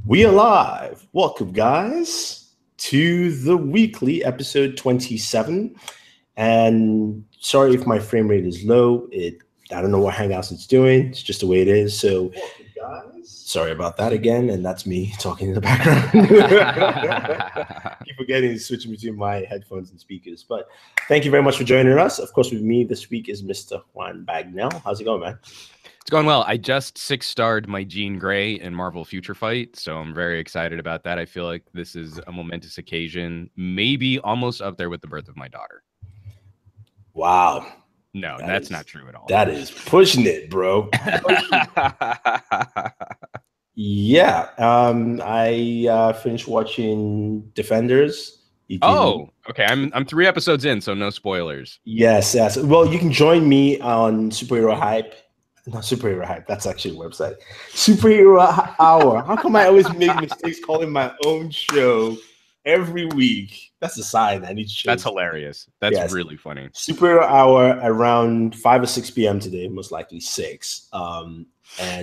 We are live. Welcome, guys, to the weekly episode 27. And sorry if my frame rate is low. I don't know what Hangouts it's doing. It's just the way it is. So, welcome, guys. Sorry about that again. And that's me talking in the background. Keep forgetting to switch between my headphones and speakers. But thank you very much for joining us. Of course, with me this week is Mr. Juan Bagnell. How's it going, man? It's going well. I just 6-starred my Jean Grey in Marvel Future Fight, so I'm very excited about that. I feel like this is a momentous occasion, maybe almost up there with the birth of my daughter. Wow. No, that's not true at all. That is pushing it, bro. Yeah. I finished watching Defenders. Okay. I'm 3 episodes in, so no spoilers. Yes. Well, you can join me on Superhero Hype. Not Superhero Hype. That's actually a website. Superhero Hour. How come I always make mistakes calling my own show every week? That's a sign I need to change. That's hilarious. That's really funny. Superhero Hour around 5 or 6 p.m. today, most likely 6. And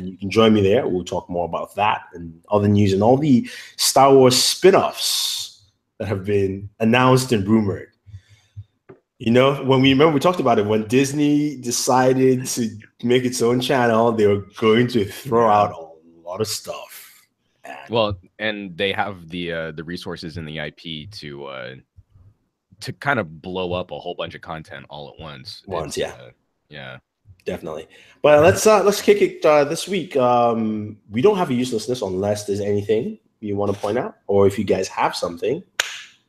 you can join me there. We'll talk more about that and other news and all the Star Wars spin-offs that have been announced and rumored. You know, we talked about it, when Disney decided to make its own channel, they were going to throw out a lot of stuff. And they have the resources and the IP to kind of blow up a whole bunch of content all at once. Yeah, definitely. But let's kick it this week. We don't have a uselessness unless there's anything you want to point out, or if you guys have something,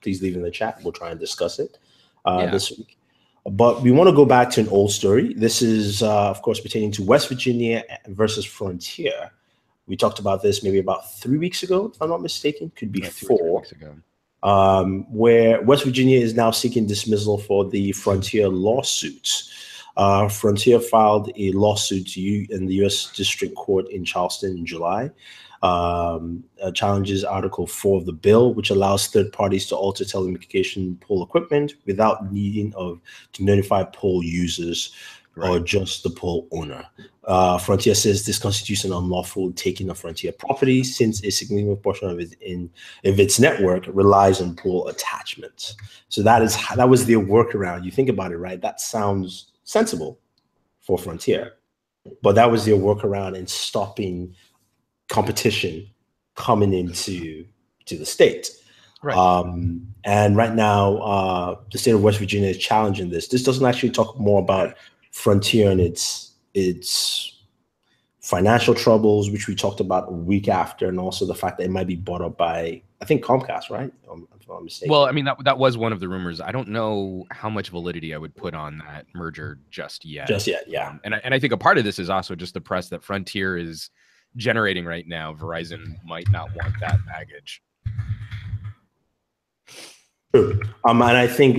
please leave it in the chat. We'll try and discuss it this week. But we want to go back to an old story. This is, of course, pertaining to West Virginia versus Frontier. We talked about this maybe about 3 weeks ago, if I'm not mistaken. Could be 4. 3 weeks ago. Where West Virginia is now seeking dismissal for the Frontier lawsuits. Frontier filed a lawsuit in the U.S. District Court in Charleston in July. Challenges Article 4 of the bill, which allows third parties to alter telecommunication pole equipment without needing to notify pole users or just the pole owner. Frontier says this constitutes an unlawful taking of Frontier property, since a significant portion of its network relies on pole attachments. So that was their workaround. You think about it, right? That sounds sensible for Frontier, but that was their workaround in stopping competition coming into the state. Right. And right now, the state of West Virginia is challenging this. This doesn't actually talk more about Frontier and its financial troubles, which we talked about a week after, and also the fact that it might be bought up by, I think, Comcast, right? If I'm not mistaken. Well, I mean, that was one of the rumors. I don't know how much validity I would put on that merger just yet. Yeah. And I think a part of this is also just the press that Frontier is generating right now. Verizon might not want that baggage. True. And I think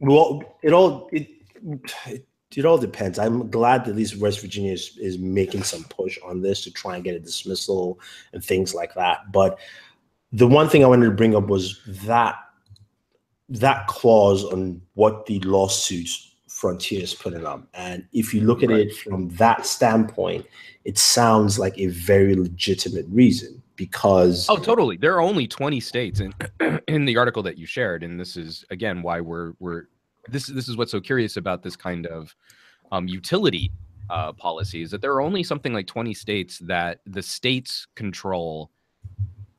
well, it all depends. I'm glad that at least West Virginia is making some push on this to try and get a dismissal and things like that. But the one thing I wanted to bring up was that clause on what the lawsuits Frontier is putting up. And if you look at it from that standpoint, it sounds like a very legitimate reason, because totally. There are only 20 states in the article that you shared, and this is again why this is what's so curious about this kind of utility policy, is that there are only something like 20 states that the states control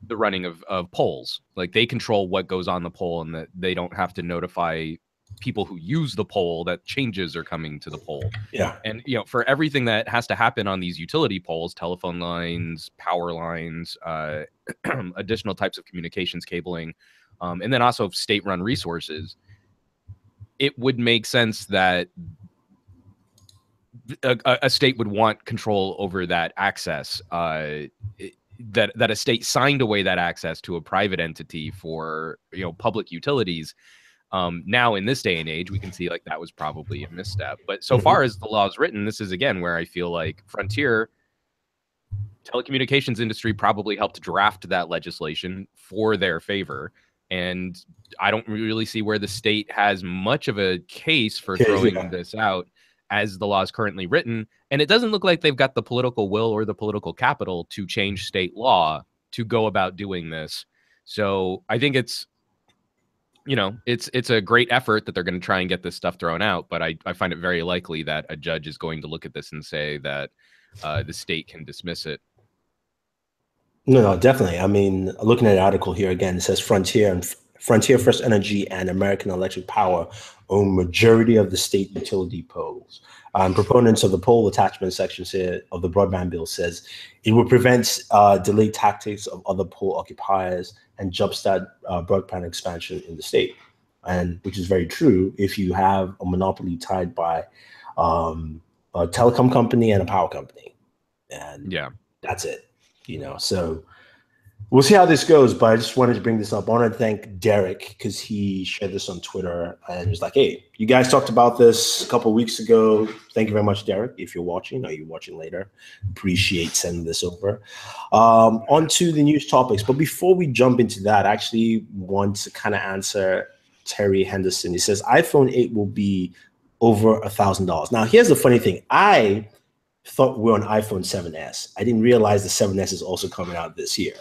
the running of polls. Like, they control what goes on the poll, and that they don't have to notify people who use the pole that changes are coming to the pole. Yeah. And, for everything that has to happen on these utility poles, telephone lines, power lines, additional types of communications cabling, and then also state-run resources, it would make sense that a state would want control over that access, that a state signed away that access to a private entity for, public utilities. Now, in this day and age, we can see like that was probably a misstep. But so far as the law is written, this is again where I feel like Frontier telecommunications industry probably helped draft that legislation for their favor. And I don't really see where the state has much of a case for throwing this out as the law is currently written. And it doesn't look like they've got the political will or the political capital to change state law to go about doing this. So I think it's, you know, it's a great effort that they're going to try and get this stuff thrown out. But I find it very likely that a judge is going to look at this and say that the state can dismiss it. No, definitely. I mean, looking at the article here again, it says Frontier First Energy and American Electric Power own majority of the state utility poles. Proponents of the pole attachment section of the broadband bill says it will prevent delayed tactics of other pole occupiers and jumpstart broadband expansion in the state, and which is very true if you have a monopoly tied by a telecom company and a power company, and that's it. You know, so we'll see how this goes, but I just wanted to bring this up. I want to thank Derek because he shared this on Twitter and was like, hey, you guys talked about this a couple of weeks ago. Thank you very much, Derek. If you're watching or you're watching later, appreciate sending this over. On to the news topics. But before we jump into that, I actually want to kind of answer Terry Henderson. He says iPhone 8 will be over $1,000. Now, here's the funny thing. I thought we're on iPhone 7S. I didn't realize the 7S is also coming out this year.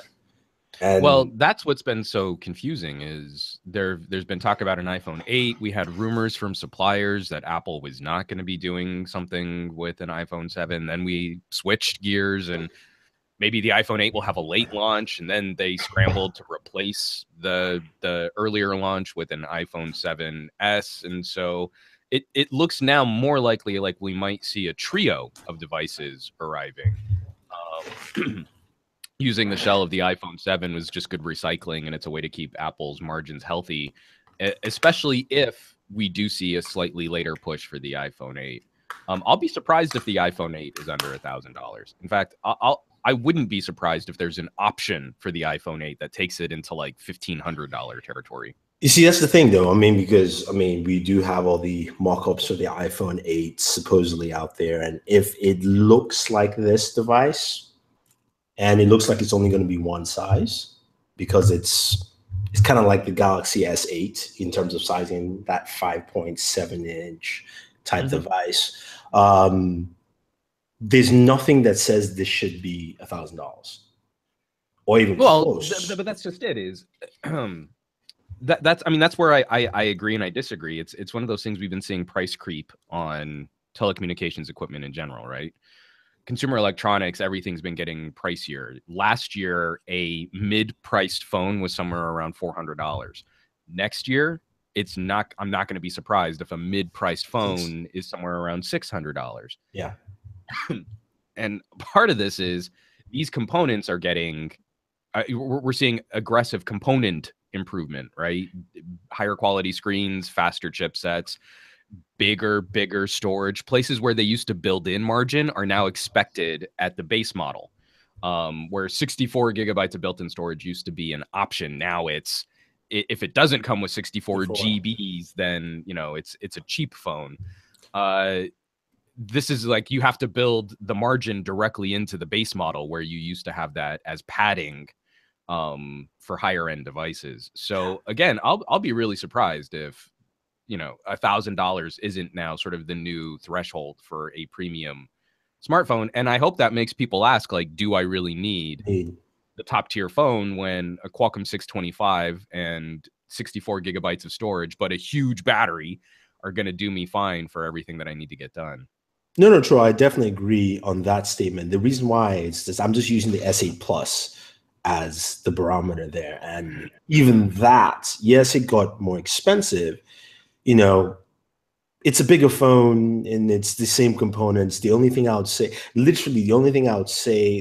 And well, that's what's been so confusing is there's been talk about an iPhone 8. We had rumors from suppliers that Apple was not going to be doing something with an iPhone 7. Then we switched gears and maybe the iPhone 8 will have a late launch, and then they scrambled to replace the earlier launch with an iPhone 7S. And so it looks now more likely like we might see a trio of devices arriving. Using the shell of the iPhone 7 was just good recycling, and it's a way to keep Apple's margins healthy, especially if we do see a slightly later push for the iPhone 8. I'll be surprised if the iPhone 8 is under $1,000. In fact, I wouldn't be surprised if there's an option for the iPhone 8 that takes it into like $1,500 territory. You see, that's the thing, though. I mean, because we do have all the mock-ups for the iPhone 8 supposedly out there, and if it looks like this device, and it looks like it's only going to be one size, because it's kind of like the Galaxy S8 in terms of sizing, that 5.7-inch type device. There's nothing that says this should be $1,000 or even close. But that's just it. Is that's where I agree and I disagree. It's one of those things we've been seeing price creep on telecommunications equipment in general, right? Consumer electronics, everything's been getting pricier. Last year, a mid-priced phone was somewhere around $400. Next year, I'm not going to be surprised if a mid-priced phone is somewhere around $600. Yeah. And part of this is these components are getting, we're seeing aggressive component improvement, right? Higher quality screens, faster chipsets, bigger storage. Places where they used to build in margin are now expected at the base model, where 64 gigabytes of built-in storage used to be an option. Now if it doesn't come with 64 GBs, then it's a cheap phone. This is like you have to build the margin directly into the base model, where you used to have that as padding for higher end devices. So again, I'll be really surprised if $1,000 isn't now sort of the new threshold for a premium smartphone. And I hope that makes people ask, like, do I really need the top tier phone when a Qualcomm 625 and 64 gigabytes of storage, but a huge battery are going to do me fine for everything that I need to get done? No, Troy, I definitely agree on that statement. The reason why is this, I'm just using the S8 Plus as the barometer there. And even that, yes, it got more expensive. It's a bigger phone and it's the same components. The only thing I would say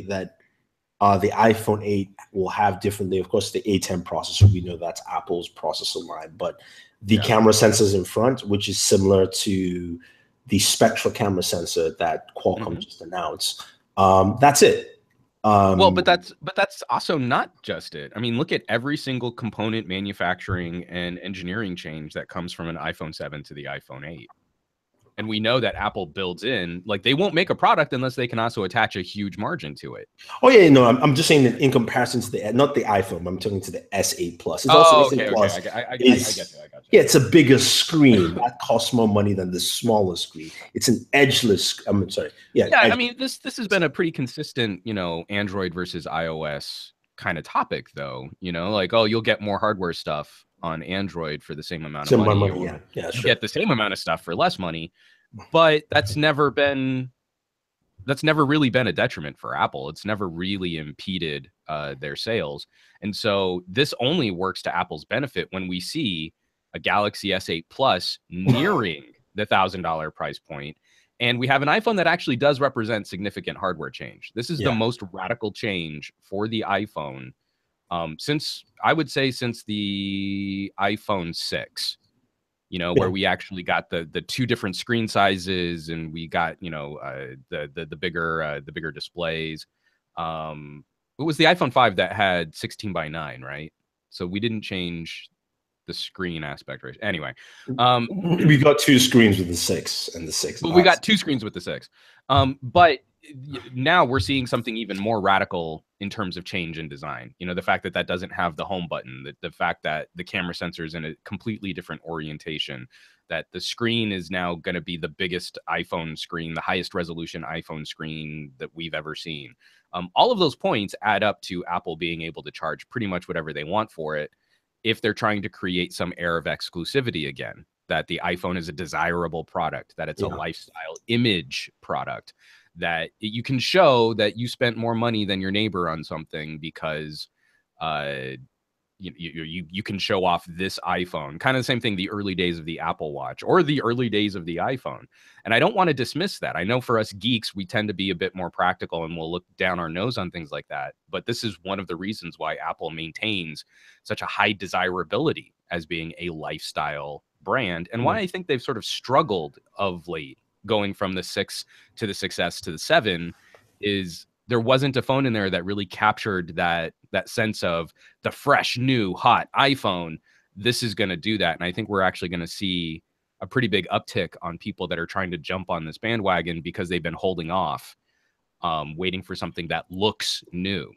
that the iPhone 8 will have differently, of course, the A10 processor, we know that's Apple's processor line, but the camera sensors in front, which is similar to the Spectra camera sensor that Qualcomm just announced. That's it. But that's also not just it. I mean, look at every single component manufacturing and engineering change that comes from an iPhone 7 to the iPhone 8. And we know that Apple builds in, like, they won't make a product unless they can also attach a huge margin to it. Oh yeah, no, I'm just saying that in comparison to the, not the iPhone, I'm talking to the S8 Plus. It's Oh, also okay, S8 Plus. okay. I get you. Yeah, it's a bigger screen that costs more money than the smaller screen. It's an edgeless. I'm sorry. Yeah, I mean, this has been a pretty consistent, you know, Android versus iOS kind of topic, though. You know, like, oh, you'll get more hardware stuff on Android for the same amount of money, or yeah, you sure. get the same amount of stuff for less money. But that's never really been a detriment for Apple. It's never really impeded their sales. And so this only works to Apple's benefit when we see a Galaxy S8 Plus nearing the $1,000 price point. And we have an iPhone that actually does represent significant hardware change. This is the most radical change for the iPhone since, I would say, since the iPhone 6. You know, where we actually got the two different screen sizes, and we got, you know, the bigger displays. It was the iPhone 5 that had 16:9, right? So we didn't change the screen aspect ratio. Anyway, we got two screens with the 6 and the 6. But we got two screens with the 6. But now we're seeing something even more radical in terms of change in design. You know, the fact that that doesn't have the home button, the fact that the camera sensor is in a completely different orientation, that the screen is now going to be the biggest iPhone screen, the highest resolution iPhone screen that we've ever seen. All of those points add up to Apple being able to charge pretty much whatever they want for it if they're trying to create some air of exclusivity again, that the iPhone is a desirable product, that it's a lifestyle image product, that you can show that you spent more money than your neighbor on something because you can show off this iPhone. Kind of the same thing, the early days of the Apple Watch or the early days of the iPhone. And I don't want to dismiss that. I know for us geeks, we tend to be a bit more practical and we'll look down our nose on things like that. But this is one of the reasons why Apple maintains such a high desirability as being a lifestyle brand, and why I think they've sort of struggled of late going from the 6 to the 6S to the 7 is there wasn't a phone in there that really captured that sense of the fresh, new, hot iPhone. This is going to do that. And I think we're actually going to see a pretty big uptick on people that are trying to jump on this bandwagon because they've been holding off, waiting for something that looks new.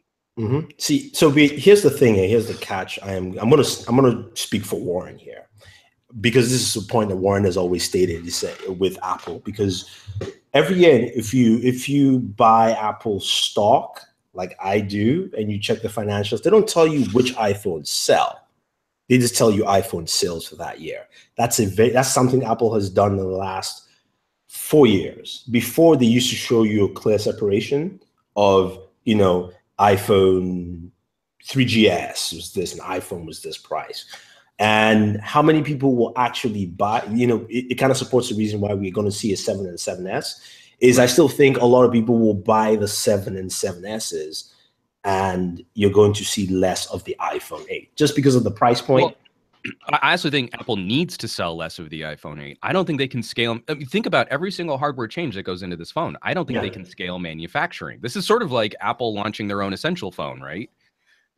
See, so here's the thing, and here's the catch. I'm gonna speak for Warren here, because this is a point that Warren has always stated with Apple. Because every year, if you buy Apple stock like I do, and you check the financials, they don't tell you which iPhones sell. They just tell you iPhone sales for that year. That's something Apple has done in the last 4 years. Before, they used to show you a clear separation of, you know, iPhone 3GS was this and iPhone was this price. And how many people will actually buy, you know, it kind of supports the reason why we're going to see a 7 and 7S is I still think a lot of people will buy the 7 and 7Ss, and you're going to see less of the iPhone 8 just because of the price point. Well, I also think Apple needs to sell less of the iPhone 8. I don't think they can scale. I mean, think about every single hardware change that goes into this phone. I don't think they can scale manufacturing. This is sort of like Apple launching their own Essential phone, right?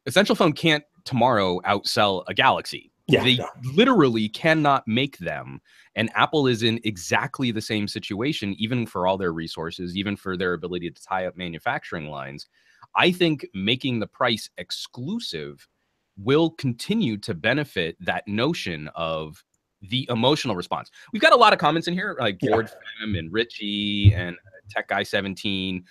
Essential phone can't tomorrow outsell a Galaxy. They literally cannot make them. And Apple is in exactly the same situation, even for all their resources, even for their ability to tie up manufacturing lines. I think making the price exclusive will continue to benefit that notion of the emotional response. We've got a lot of comments in here, like Board Fam and Richie and Tech Guy 17.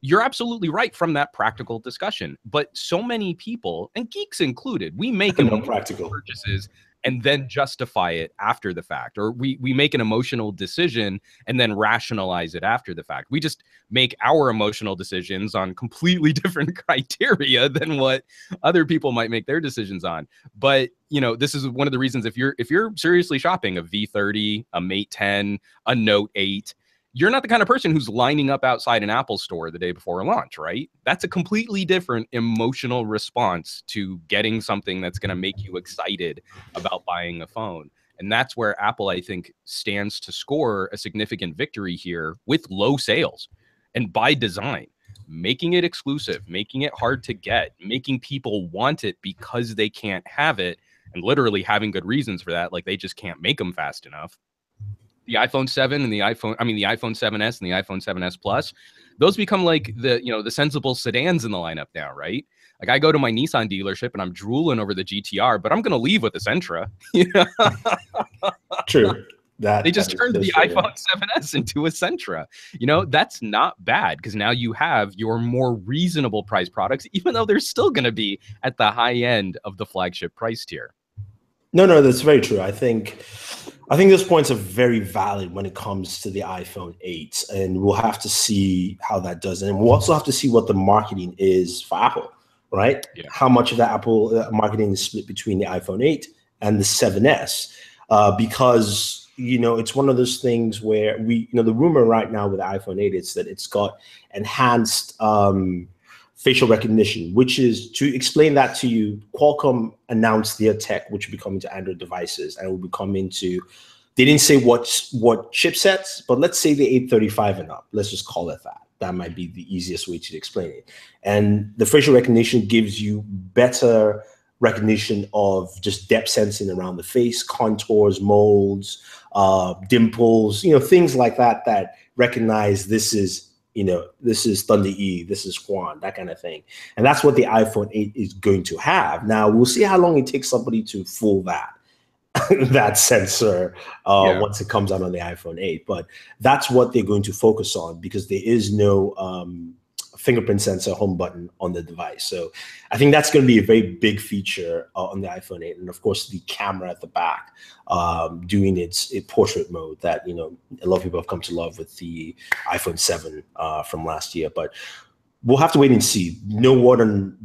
You're absolutely right from that practical discussion, but so many people, and geeks included, we make practical purchases and then justify it after the fact, or we make an emotional decision and then rationalize it after the fact. We just make our emotional decisions on completely different criteria than what other people might make their decisions on. But you know, this is one of the reasons if you're seriously shopping a V30, a Mate 10, a Note 8, you're not the kind of person who's lining up outside an Apple store the day before launch, right? That's a completely different emotional response to getting something that's going to make you excited about buying a phone. And that's where Apple, I think, stands to score a significant victory here with low sales. And by design, making it exclusive, making it hard to get, making people want it because they can't have it, and literally having good reasons for that, like they just can't make them fast enough. the iPhone 7 and the iPhone 7s and the iPhone 7s Plus, those become like the sensible sedans in the lineup now, right? Like I go to my Nissan dealership and I'm drooling over the GTR, but I'm going to leave with a Sentra. True. They just turned the iPhone 7s into a Sentra. That's not bad because now you have your more reasonable price products, even though they're still going to be at the high end of the flagship price tier. No, that's very true. I think those points are very valid when it comes to the iPhone 8, and we'll have to see how that does. And we'll also have to see what the marketing is for Apple, right? Yeah. How much of the Apple marketing is split between the iPhone 8 and the 7S, because it's one of those things where the rumor right now with the iPhone 8 is that it's got enhanced facial recognition, which is, to explain that to you, Qualcomm announced their tech, which will be coming to Android devices, and will be coming to, they didn't say what chipsets, but let's say the 835 and up. Let's just call it that. That might be the easiest way to explain it. And the facial recognition gives you better recognition of just depth sensing around the face, contours, molds, dimples, things like that recognize this is Thunder E, this is Juan, that kind of thing. And that's what the iPhone 8 is going to have. Now, we'll see how long it takes somebody to fool that sensor once it comes out on the iPhone 8. But that's what they're going to focus on, because there is no fingerprint sensor home button on the device. So I think that's going to be a very big feature on the iPhone 8. And of course, the camera at the back doing its portrait mode that, a lot of people have come to love with the iPhone 7 from last year. But we'll have to wait and see. No word on,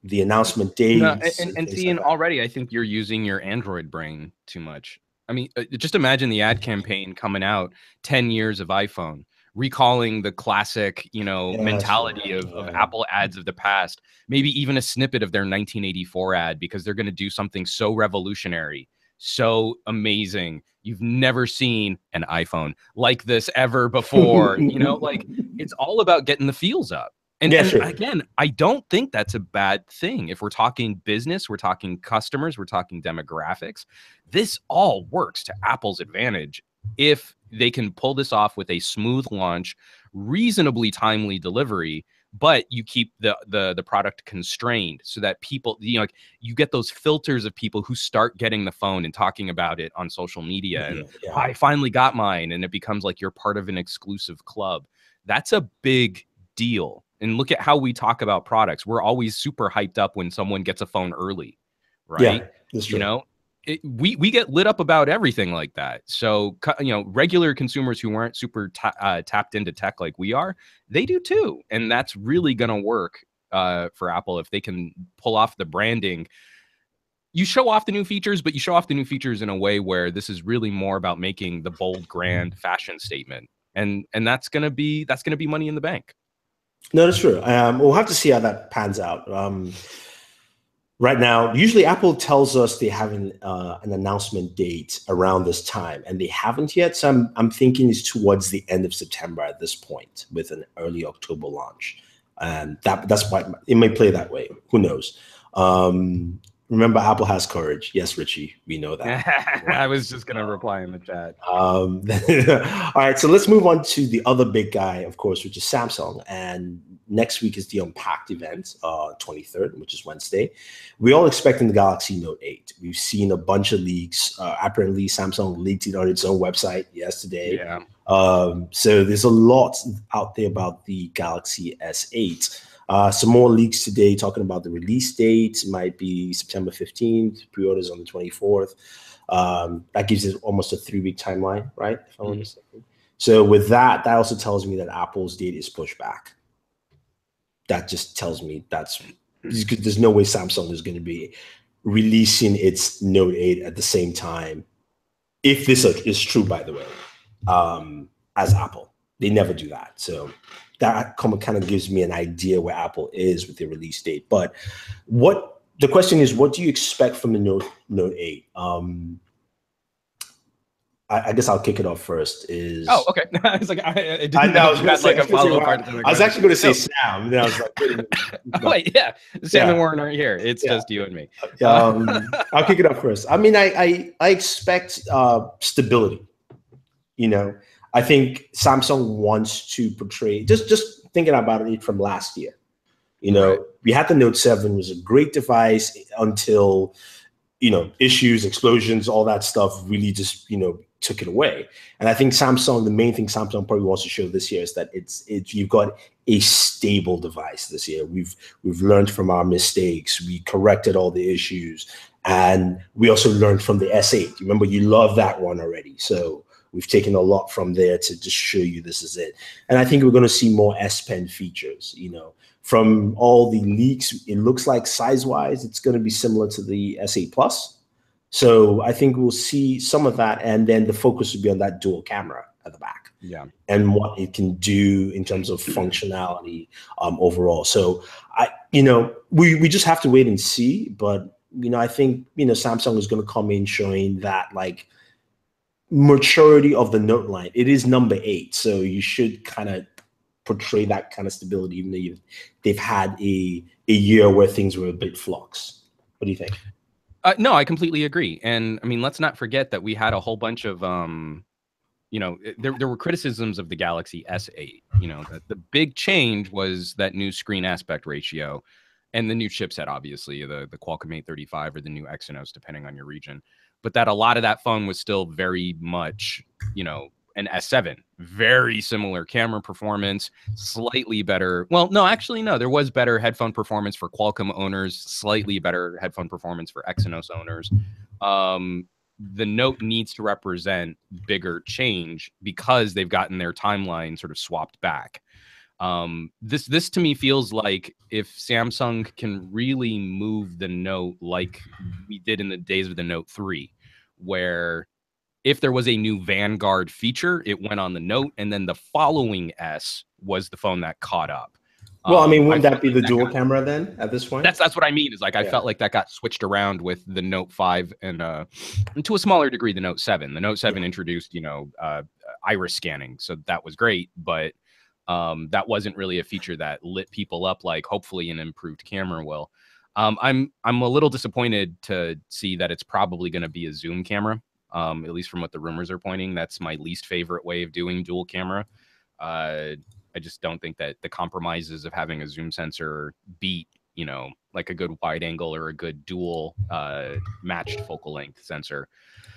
the announcement dates. No, and seeing like already, I think you're using your Android brain too much. I mean, just imagine the ad campaign coming out, 10 years of iPhone, recalling the classic, mentality of Apple ads of the past, maybe even a snippet of their 1984 ad, because they're going to do something so revolutionary, so amazing. You've never seen an iPhone like this ever before. Like, it's all about getting the feels up. And again, I don't think that's a bad thing. If we're talking business, we're talking customers, we're talking demographics, this all works to Apple's advantage if they can pull this off with a smooth launch, reasonably timely delivery, but you keep the product constrained so that people, you get those filters of people who start getting the phone and talking about it on social media. And I finally got mine, and it becomes like you're part of an exclusive club. That's a big deal. And look at how we talk about products. We're always super hyped up when someone gets a phone early, right? Yeah, that's true. We get lit up about everything like that. So, regular consumers who aren't super tapped into tech like we are, they do too. And that's really going to work for Apple if they can pull off the branding. You show off the new features, but you show off the new features in a way where this is really more about making the bold, grand fashion statement. And that's going to be money in the bank. No, that's true. We'll have to see how that pans out. Right now, usually Apple tells us they have an announcement date around this time, and they haven't yet. So I'm thinking it's towards the end of September at this point, with an early October launch. And that's why it may play that way. Who knows? Remember, Apple has courage. Yes, Richie, we know that. I was just going to reply in the chat. All right, so let's move on to the other big guy, of course, which is Samsung. And next week is the Unpacked event, 23rd, which is Wednesday. We're all expecting the Galaxy Note 8. We've seen a bunch of leaks. Apparently, Samsung leaked it on its own website yesterday. Yeah. So there's a lot out there about the Galaxy S8. Some more leaks today talking about the release date. It might be September 15th, pre-orders on the 24th. That gives it almost a 3-week timeline, right? If I'm not mistaken. So with that also tells me that Apple's date is pushed back. That just tells me there's no way Samsung is going to be releasing its Note 8 at the same time. If this is true, by the way, as Apple, they never do that. So that kind of gives me an idea where Apple is with the release date. But the question is, what do you expect from the Note 8? I guess I'll kick it off first. Oh, okay. I was like, I was actually going to say Sam. And then I was like, wait, yeah. Sam and Warren aren't here. It's just you and me. I'll kick it off first. I mean, I expect stability. You know, I think Samsung wants to portray, just thinking about it from last year. You know, Right. we had the Note 7, was a great device until, you know, issues, explosions, all that stuff really just, you know, took it away. And I think Samsung, the main thing Samsung probably wants to show this year is that it's you've got a stable device this year. We've learned from our mistakes. We corrected all the issues. And we also learned from the S8. Remember, you love that one already. So we've taken a lot from there to just show you this is it. And I think we're going to see more S Pen features, you know. From all the leaks, it looks like size-wise, it's going to be similar to the S8 Plus. So I think we'll see some of that, and then the focus will be on that dual camera at the back, and what it can do in terms of functionality overall. So you know, we just have to wait and see. But you know, I think, you know, Samsung is going to come in showing that like maturity of the Note line. It is number 8, so you should kind of portray that kind of stability, even though they've had a year where things were a bit flux. What do you think? No, I completely agree. And I mean, let's not forget that we had a whole bunch of, you know, there were criticisms of the Galaxy S8. You know, the big change was that new screen aspect ratio and the new chipset, obviously, the Qualcomm Mate 35 or the new Exynos, depending on your region. But that a lot of that phone was still very much, you know, an S7, very similar camera performance, slightly better. Well, no, actually, no, there was better headphone performance for Qualcomm owners, slightly better headphone performance for Exynos owners. The Note needs to represent bigger change because they've gotten their timeline sort of swapped back. This to me feels like if Samsung can really move the Note like we did in the days of the Note 3, where if there was a new Vanguard feature, it went on the Note, and then the following S was the phone that caught up. Well, I mean, wouldn't that be the dual camera then at this point? That's what I mean. Is like I felt like that got switched around with the Note 5 and to a smaller degree the Note 7. The Note 7 introduced, you know, iris scanning, so that was great, but that wasn't really a feature that lit people up like hopefully an improved camera will. I'm a little disappointed to see that it's probably going to be a zoom camera. At least from what the rumors are pointing. That's my least favorite way of doing dual camera. I just don't think that the compromises of having a zoom sensor beat, you know, like a good wide angle or a good dual matched focal length sensor.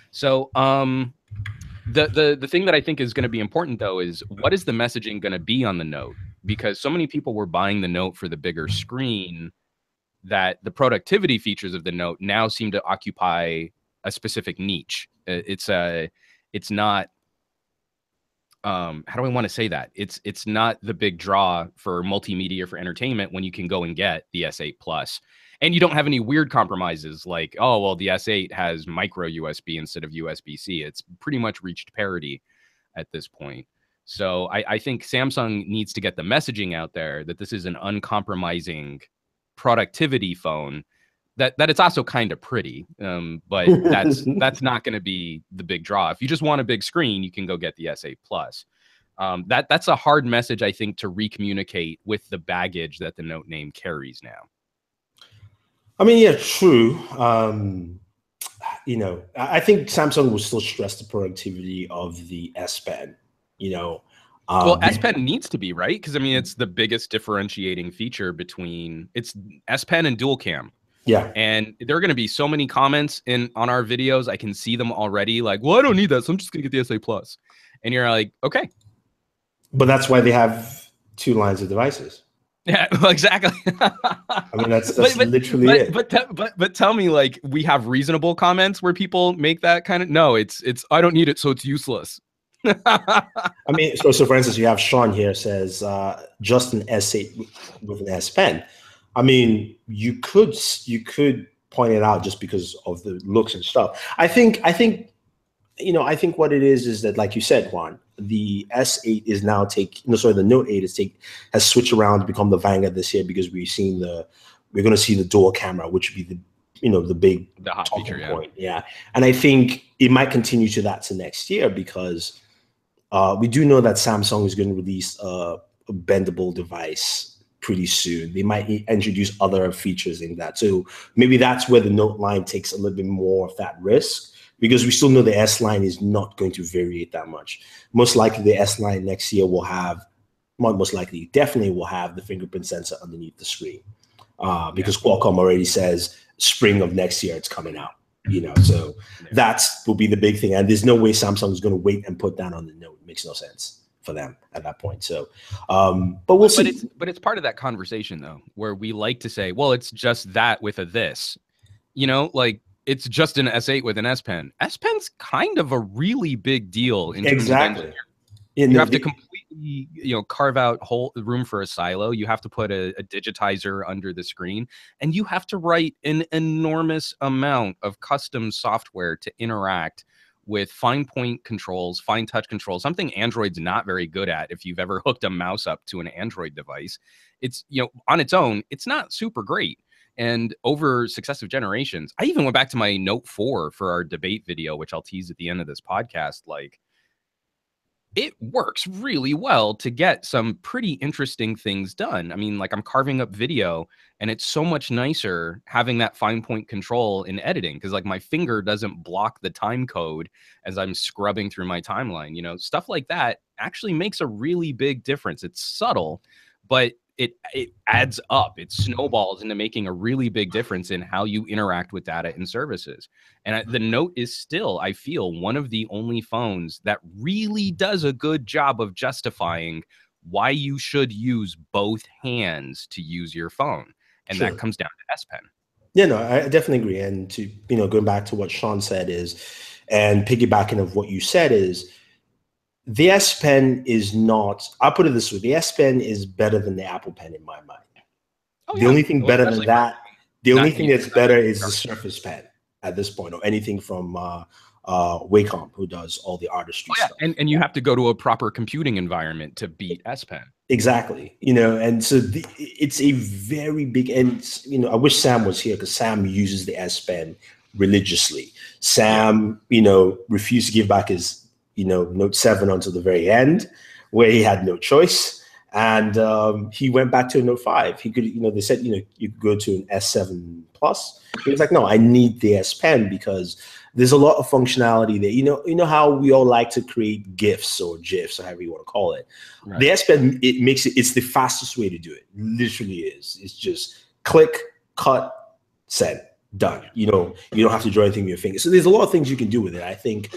So the thing that I think is going to be important, though, is what is the messaging going to be on the Note? Because so many people were buying the Note for the bigger screen that the productivity features of the Note now seem to occupy a specific niche. It's not how do I want to say that? It's not the big draw for multimedia for entertainment when you can go and get the S8 Plus. And you don't have any weird compromises like, oh, well, the S8 has micro USB instead of USB-C. It's pretty much reached parity at this point. So I think Samsung needs to get the messaging out there that this is an uncompromising productivity phone, that it's also kind of pretty, but that's not going to be the big draw. If you just want a big screen, you can go get the S8 Plus. That's a hard message, I think, to recommunicate with the baggage that the Note name carries now. I mean, yeah, true. You know, I think Samsung will still stress the productivity of the S Pen. You know, well, S Pen needs to be, right, because I mean, it's the biggest differentiating feature between it's S Pen and dual cam. Yeah. And there are going to be so many comments on our videos. I can see them already. Like, well, I don't need that, so I'm just going to get the S8 Plus. And you're like, okay. But that's why they have 2 lines of devices. Yeah, well, exactly. I mean, that's literally it. But tell me, like, we have reasonable comments where people make that kind of, no, it's I don't need it, so it's useless. I mean, so for instance, you have Sean here says just an S8 with an S Pen. I mean, you could point it out just because of the looks and stuff. I think you know, I think what it is that, like you said, Juan, the S8 is now the Note 8 has switched around to become the Vanguard this year because we're going to see the dual camera, which would be the hot feature point. Yeah. And I think it might continue to next year because we do know that Samsung is going to release a bendable device pretty soon. They might introduce other features in that. So maybe that's where the Note line takes a little bit more of that risk because we still know the S line is not going to vary that much. Most likely the S line next year will have, most likely, definitely will have the fingerprint sensor underneath the screen, because Qualcomm already says spring of next year it's coming out. You know, so that's will be the big thing. And there's no way Samsung is going to wait and put that on the Note. It makes no sense for them at that point. So, but we'll see. But it's part of that conversation though, where we like to say, well, it's just that with a this, you know, like it's just an S8 with an S Pen. S Pen's kind of a really big deal in terms of engineering. You have to completely, you know, carve out whole room for a silo. You have to put a digitizer under the screen, and you have to write an enormous amount of custom software to interact with fine point controls, fine touch controls, something Android's not very good at. If you've ever hooked a mouse up to an Android device, it's, you know, on its own, it's not super great. And over successive generations, I even went back to my Note 4 for our debate video, which I'll tease at the end of this podcast. Like, it works really well to get some pretty interesting things done. I mean, like I'm carving up video and it's so much nicer having that fine point control in editing, because like my finger doesn't block the time code as I'm scrubbing through my timeline. You know, stuff like that actually makes a really big difference. It's subtle, but it adds up. It snowballs into making a really big difference in how you interact with data and services. And the Note is still, I feel, one of the only phones that really does a good job of justifying why you should use both hands to use your phone. And that comes down to S Pen. Yeah, no, I definitely agree. And to, you know, going back to what Sean said is, and piggybacking of what you said is, the S Pen is not, I'll put it this way, the S Pen is better than the Apple Pen in my mind. The only thing better than that, the only thing that's better is the Surface Pen at this point, or anything from Wacom, who does all the artistry stuff. And you have to go to a proper computing environment to beat S Pen. Exactly. You know, and so it's a very big, and, you know, I wish Sam was here because Sam uses the S Pen religiously. Sam, you know, refused to give back his, you know, Note 7 until the very end, where he had no choice. And he went back to a Note 5. He could, you know, they said, you know, you could go to an S7 Plus. He was like, no, I need the S Pen because there's a lot of functionality there. You know how we all like to create GIFs or GIFs or however you want to call it. Right. The S Pen, it's the fastest way to do it. Literally is. It's just click, cut, send. Done. You know, you don't have to draw anything with your finger. So there's a lot of things you can do with it. I think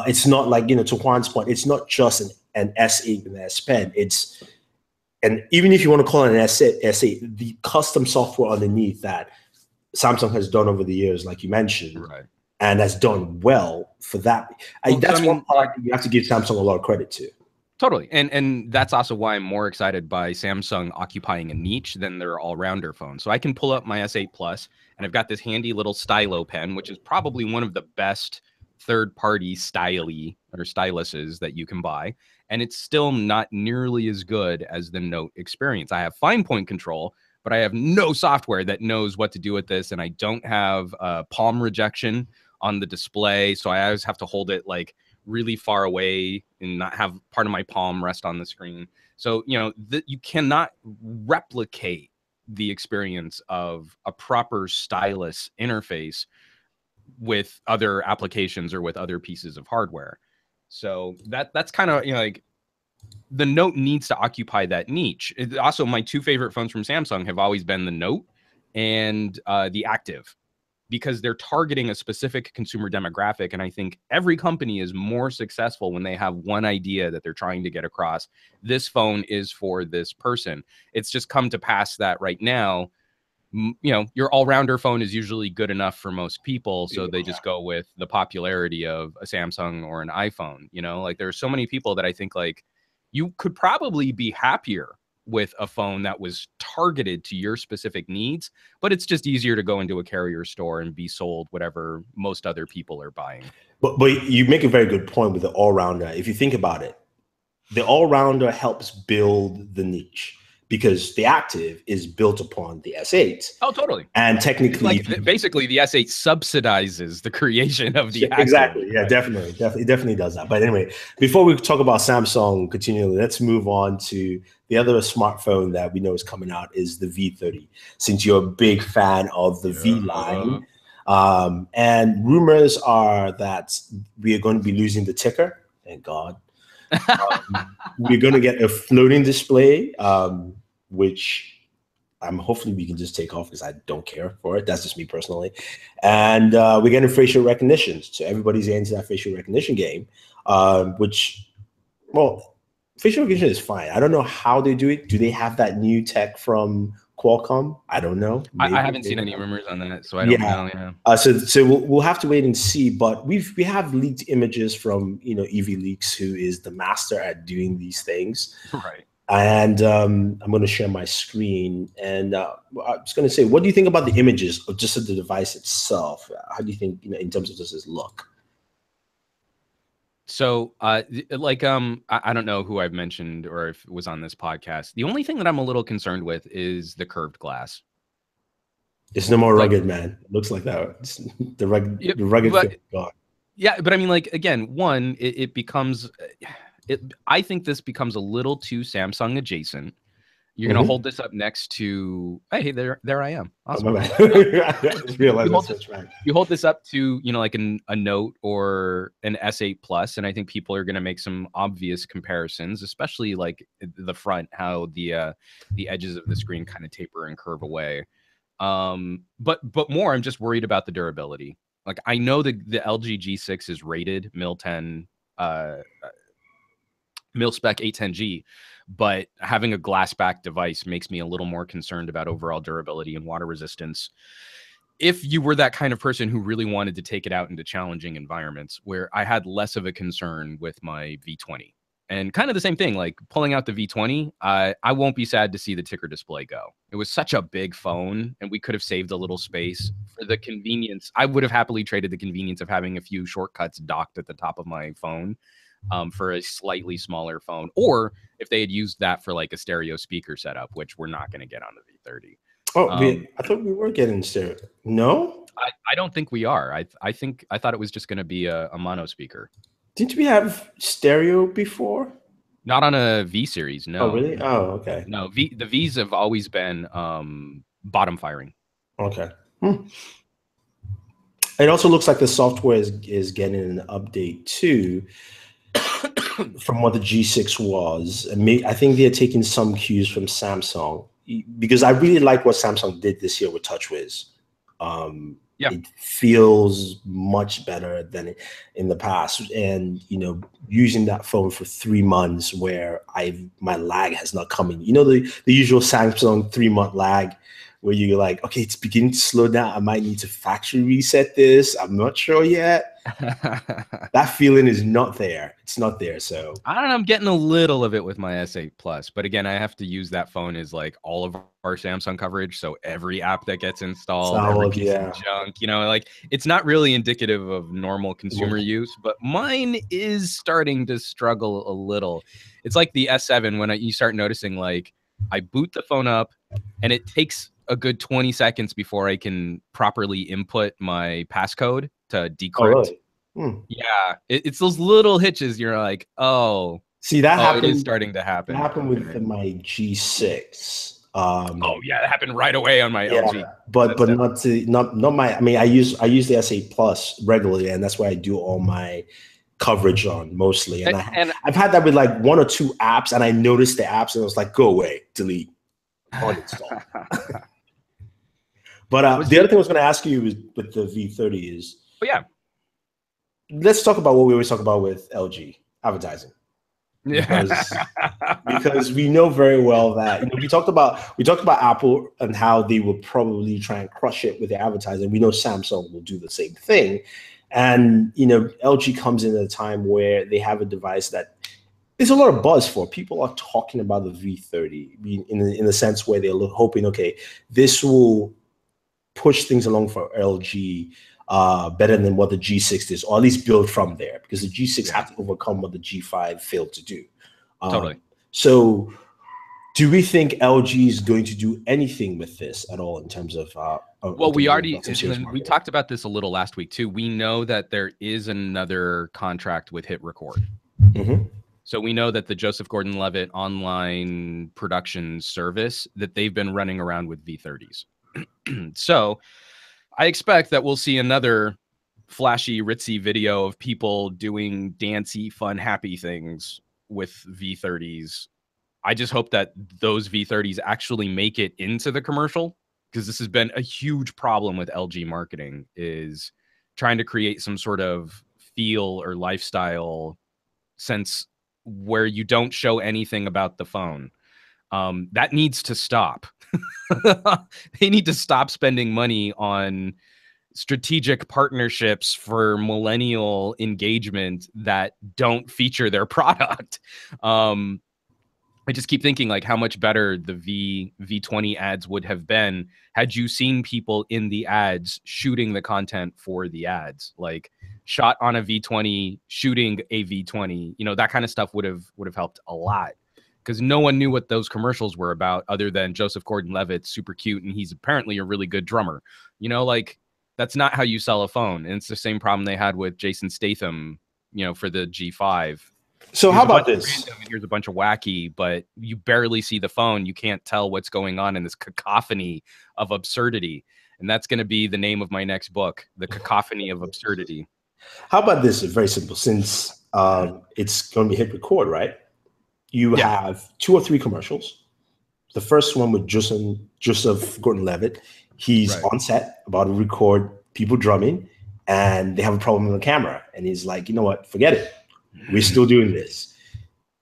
it's not like, you know, to Juan's point, it's not just an S8 and an S Pen. It's, and even if you want to call it an S8, the custom software underneath that Samsung has done over the years, like you mentioned, right, and has done well for that. That's one part you have to give Samsung a lot of credit to. Totally. And that's also why I'm more excited by Samsung occupying a niche than their all-rounder phone. So I can pull up my S8 Plus, and I've got this handy little stylo pen, which is probably one of the best third-party styluses that you can buy. And it's still not nearly as good as the Note experience. I have fine point control, but I have no software that knows what to do with this. And I don't have palm rejection on the display. So I always have to hold it like really far away and not have part of my palm rest on the screen. So, you know, you cannot replicate the experience of a proper stylus interface with other applications or with other pieces of hardware. So that's kind of, you know, like the Note needs to occupy that niche. Also, my two favorite phones from Samsung have always been the Note and the Active, because they're targeting a specific consumer demographic. And I think every company is more successful when they have one idea that they're trying to get across. This phone is for this person. It's just come to pass that right now, you know, your all-rounder phone is usually good enough for most people. So they just go with the popularity of a Samsung or an iPhone. You know, like there are so many people that I think like you could probably be happier with a phone that was targeted to your specific needs, but it's just easier to go into a carrier store and be sold whatever most other people are buying. But you make a very good point with the all-rounder. If you think about it, the all-rounder helps build the niche, because the Active is built upon the S8. Oh, totally. And technically, like, basically the S8 subsidizes the creation of the Active. Exactly. Yeah, definitely does that. But anyway, before we talk about Samsung continually, let's move on to the other smartphone that we know is coming out is the V30. Since you're a big fan of the V line, And rumors are that we are going to be losing the ticker. Thank God. We're going to get a floating display, which hopefully we can just take off because I don't care for it. That's just me personally. And we're getting facial recognition. So everybody's into that facial recognition game, which, well, facial recognition is fine. I don't know how they do it. Do they have that new tech from Qualcomm? I don't know. I haven't seen any rumors on that, so I don't know. Yeah. So we'll have to wait and see. But we have leaked images from EV Leaks, who is the master at doing these things. Right. And I'm going to share my screen. And I was going to say, what do you think about the images of just the device itself? How do you think, in terms of just its look? So, I don't know who I've mentioned or if it was on this podcast. The only thing that I'm a little concerned with is the curved glass. It's no more rugged, man. It looks like that. It's the rugged feel gone. Yeah, but I mean, like, again, one, it becomes... I think this becomes a little too Samsung adjacent. You're gonna hold this up next to, hey, there I am. Awesome. I just realized you hold this up to, like a Note or an S8 Plus, and I think people are gonna make some obvious comparisons, especially like the front, how the edges of the screen kind of taper and curve away. But more, I'm just worried about the durability. Like, I know the LG G6 is rated mil-10. Mil-spec 810G, but having a glass back device makes me a little more concerned about overall durability and water resistance. If you were that kind of person who really wanted to take it out into challenging environments, where I had less of a concern with my V20. And kind of the same thing, like pulling out the V20, I won't be sad to see the ticker display go. It was such a big phone, and we could have saved a little space for the convenience. I would have happily traded the convenience of having a few shortcuts docked at the top of my phone for a slightly smaller phone, or if they had used that for like a stereo speaker setup, which we're not going to get on the V30. Oh, I thought we were getting stereo. No, I don't think we are. I thought it was just going to be a mono speaker. Didn't we have stereo before? Not on a V series, no. Oh, really? Oh, okay. No, the Vs have always been bottom firing. Okay. It also looks like the software is getting an update too. From what the G6 was, I think they're taking some cues from Samsung, because I really like what Samsung did this year with TouchWiz. It feels much better than in the past, and using that phone for 3 months where my lag has not come in. The usual Samsung 3-month lag, where you're like, okay, it's beginning to slow down. I might need to factory reset this. I'm not sure yet. That feeling is not there. It's not there. So I don't know. I'm getting a little of it with my S8 Plus, but again, I have to use that phone as like all of our Samsung coverage. So every app that gets installed, every piece of junk, like it's not really indicative of normal consumer use, but mine is starting to struggle a little. It's like the S7 when you start noticing, like, I boot the phone up and it takes a good 20 seconds before I can properly input my passcode to decrypt. Yeah, it's those little hitches. You're like, see, that happened. It is starting to happen. That happened with my G6. That happened right away on my LG. But not my. I mean, I use the S8 Plus regularly, and that's why I do all my coverage on mostly. And I've had that with like 1 or 2 apps, and I noticed the apps, and I was like, go away, delete, uninstall. But the other thing I was going to ask you is with the V30 is, let's talk about what we always talk about with LG advertising. Because we know very well that we talked about Apple and how they will probably try and crush it with their advertising. We know Samsung will do the same thing, and LG comes in at a time where they have a device that there's a lot of buzz for. People are talking about the V30 in the sense where they're hoping, okay, this will push things along for LG better than what the G6 is, or at least build from there, because the G6 had to overcome what the G5 failed to do. Totally. So do we think LG is going to do anything with this at all in terms of we talked about this a little last week too. We know that there is another contract with Hit Record. So we know that the Joseph Gordon-Levitt online production service, that they've been running around with V30s. So I expect that we'll see another flashy, ritzy video of people doing dancey, fun, happy things with V30s. I just hope that those V30s actually make it into the commercial, because this has been a huge problem with LG marketing, is trying to create some sort of feel or lifestyle sense where you don't show anything about the phone. That needs to stop. They need to stop spending money on strategic partnerships for millennial engagement that don't feature their product. I just keep thinking, like, how much better the V20 ads would have been had you seen people in the ads shooting the content for the ads, like shot on a V20, shooting a V20. You know, that kind of stuff would have helped a lot, because no one knew what those commercials were about other than Joseph Gordon-Levitt's super cute and he's apparently a really good drummer. You know, like, that's not how you sell a phone. And it's the same problem they had with Jason Statham, you know, for the G5. So how about this? Here's a bunch of wacky, but you barely see the phone. You can't tell what's going on in this cacophony of absurdity. And that's going to be the name of my next book, The Cacophony of Absurdity. How about this? It's very simple. Since it's going to be hit record, right? You have 2 or 3 commercials. The first one with Joseph Gordon-Levitt. He's on set about to record people drumming, and they have a problem with the camera. And he's like, you know what? Forget it. We're still doing this.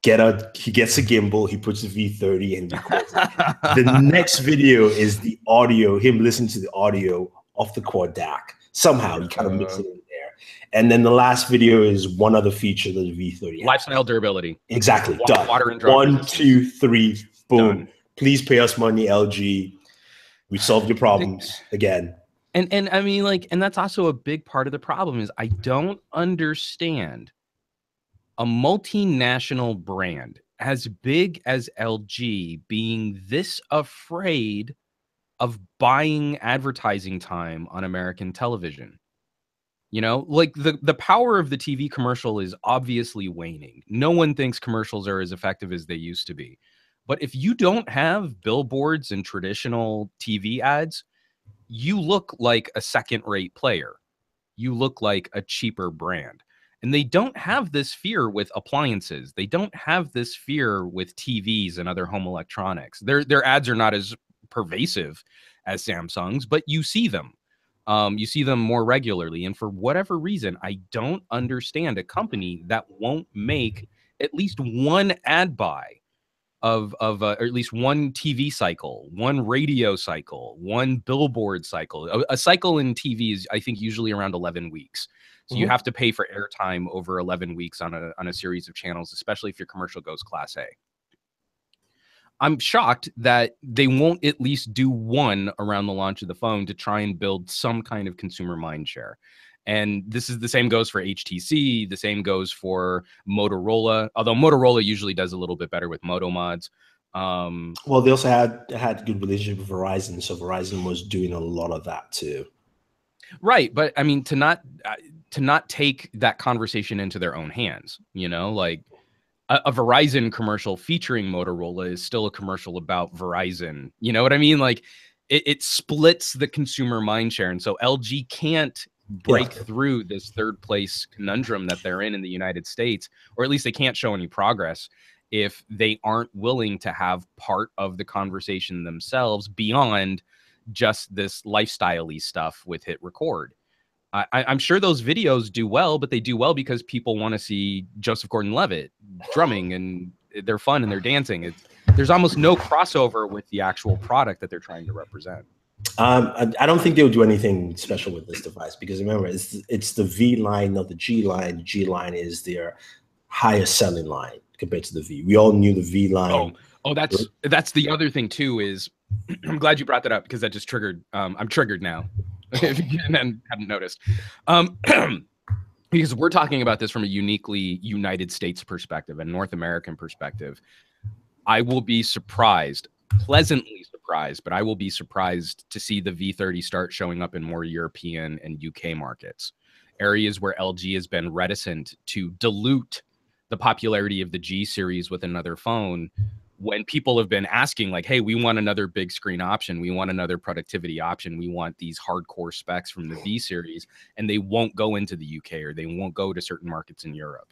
He gets a gimbal, he puts the V30 and records it. The next video is the audio, him listening to the audio off the quad DAC. Somehow you kind of mix it in there. And then the last video is one other feature that the V30 has. Lifestyle durability. Exactly. Done. Water and drum. 1, 2, 3, boom. Done. Please pay us money, LG. We solved your problems again. And I mean, like, and that's also a big part of the problem is I don't understand a multinational brand as big as LG being this afraid of buying advertising time on American television. You know, like the power of the TV commercial is obviously waning. No one thinks commercials are as effective as they used to be. But if you don't have billboards and traditional TV ads, you look like a second-rate player. You look like a cheaper brand. And they don't have this fear with appliances. They don't have this fear with TVs and other home electronics. Their ads are not as pervasive as Samsung's, but you see them. You see them more regularly. And for whatever reason, I don't understand a company that won't make at least one ad buy of or at least one TV cycle, one radio cycle, one billboard cycle. A cycle in TV is, I think, usually around 11 weeks. So you have to pay for airtime over 11 weeks on a series of channels, especially if your commercial goes Class A. I'm shocked that they won't at least do one around the launch of the phone to try and build some kind of consumer mindshare. And this is the same goes for HTC. The same goes for Motorola, although Motorola usually does a little bit better with Moto mods. Well, they also had good relationship with Verizon, so Verizon was doing a lot of that too. Right, but I mean, to not take that conversation into their own hands, you know, like a Verizon commercial featuring Motorola is still a commercial about Verizon. You know what I mean? Like it splits the consumer mindshare, and so LG can't break through this third place conundrum that they're in the United States, or at least they can't show any progress if they aren't willing to have part of the conversation themselves beyond just this lifestyle-y stuff with hit record. I'm sure those videos do well, but they do well because people want to see Joseph Gordon-Levitt drumming, and they're fun and they're dancing. There's almost no crossover with the actual product that they're trying to represent. I don't think they'll do anything special with this device because remember, it's the V line, not the G line. The G line is their highest selling line compared to the V. We all knew the V line. Oh, that's the other thing too. Is I'm glad you brought that up because that just triggered. I'm triggered now. If you hadn't noticed, because we're talking about this from a uniquely United States perspective and North American perspective. I will be surprised, pleasantly surprised, but I will be surprised to see the V30 start showing up in more European and UK markets, areas where LG has been reticent to dilute the popularity of the G series with another phone. when people have been asking like, hey, we want another big screen option, we want another productivity option, we want these hardcore specs from the V series, and they won't go into the UK or they won't go to certain markets in Europe.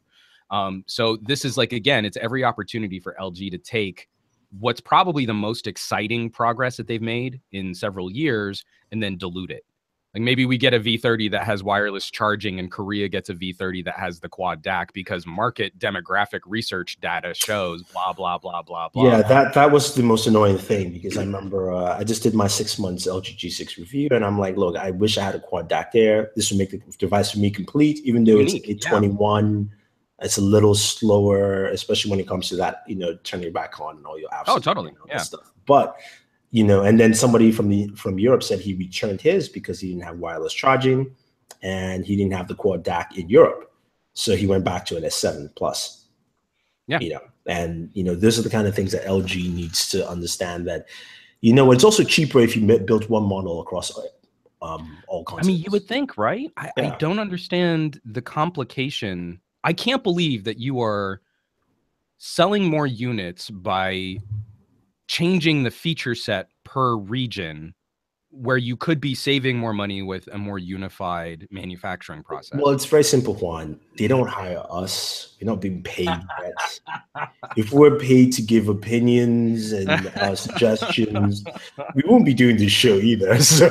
So this is like, again, it's every opportunity for LG to take what's probably the most exciting progress that they've made in several years and then dilute it. Like maybe we get a V30 that has wireless charging and Korea gets a V30 that has the quad DAC because market demographic research data shows blah, blah, blah, blah, blah. Yeah, that was the most annoying thing because I remember I just did my 6 months LG G6 review and I'm like, look, I wish I had a quad DAC there. This would make the device for me complete, even though Unique, it's 821. Yeah. It's a little slower, especially when it comes to that, turning it back on and all your apps. Oh, totally. Yeah. Stuff. But and then somebody from Europe said he returned his because he didn't have wireless charging and he didn't have the quad DAC in Europe. So he went back to an S7 Plus. Yeah. And those are the kind of things that LG needs to understand that, it's also cheaper if you built one model across all continents. I mean, you would think, right? I don't understand the complication. I can't believe that you are selling more units by changing the feature set per region where you could be saving more money with a more unified manufacturing process. Well, it's very simple, Juan. They don't hire us. We're not being paid yet. If we're paid to give opinions and suggestions, we won't be doing this show either. So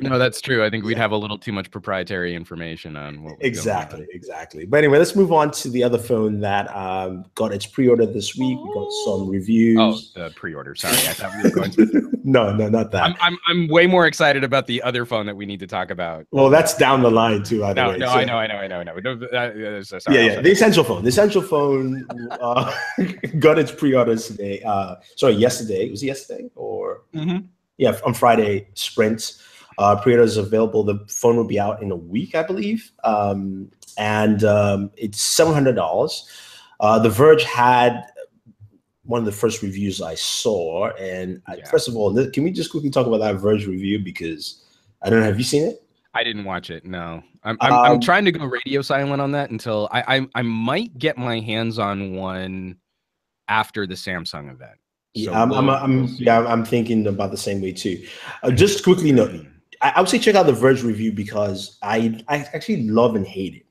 no, that's true. I think we'd have a little too much proprietary information on what exactly. But anyway, let's move on to the other phone that got its pre-order this week. We got some reviews. Oh, the pre-order. Sorry, I thought we were going to. No, not that. I'm way more excited about the other phone that we need to talk about. Well, that's down the line too. Either way. No, so, I know. Sorry, yeah. The Essential phone. The Essential phone got its pre-orders today. Yesterday. Was it yesterday or? Mm-hmm. Yeah, on Friday. Sprint. Pre-orders available. The phone will be out in a week, I believe. And it's $700. The Verge had one of the first reviews I saw, and first of all, can we just quickly talk about that Verge review because I don't know. Have you seen it? I didn't watch it. No, I'm trying to go radio silent on that until I might get my hands on one after the Samsung event. So I'm thinking about the same way too. Just quickly note, I would say check out the Verge review because I actually love and hate it.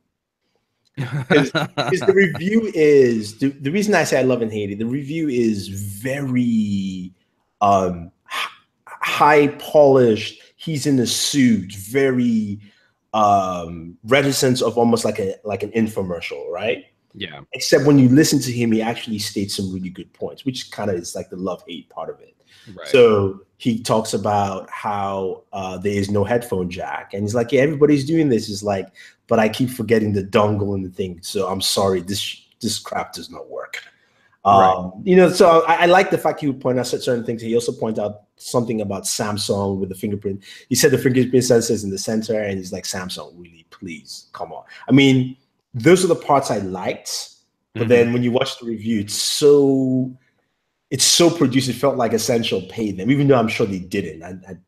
Because the review is the reason I say I love and hate it. The review is very high polished. He's in a suit, very reticence of almost like an infomercial, right? Yeah. Except when you listen to him, he actually states some really good points, which kind of is like the love-hate part of it. Right. So he talks about how there is no headphone jack, and he's like, "Yeah, everybody's doing this." He's like, "But I keep forgetting the dongle and the thing. So I'm sorry, this crap does not work." Right. So I like the fact he would point out certain things. He also pointed out something about Samsung with the fingerprint. He said the fingerprint sensor is in the center, and he's like, "Samsung, really, please, come on." I mean, those are the parts I liked, but then when you watch the review, it's so produced. It felt like Essential paid them, even though I'm sure they didn't.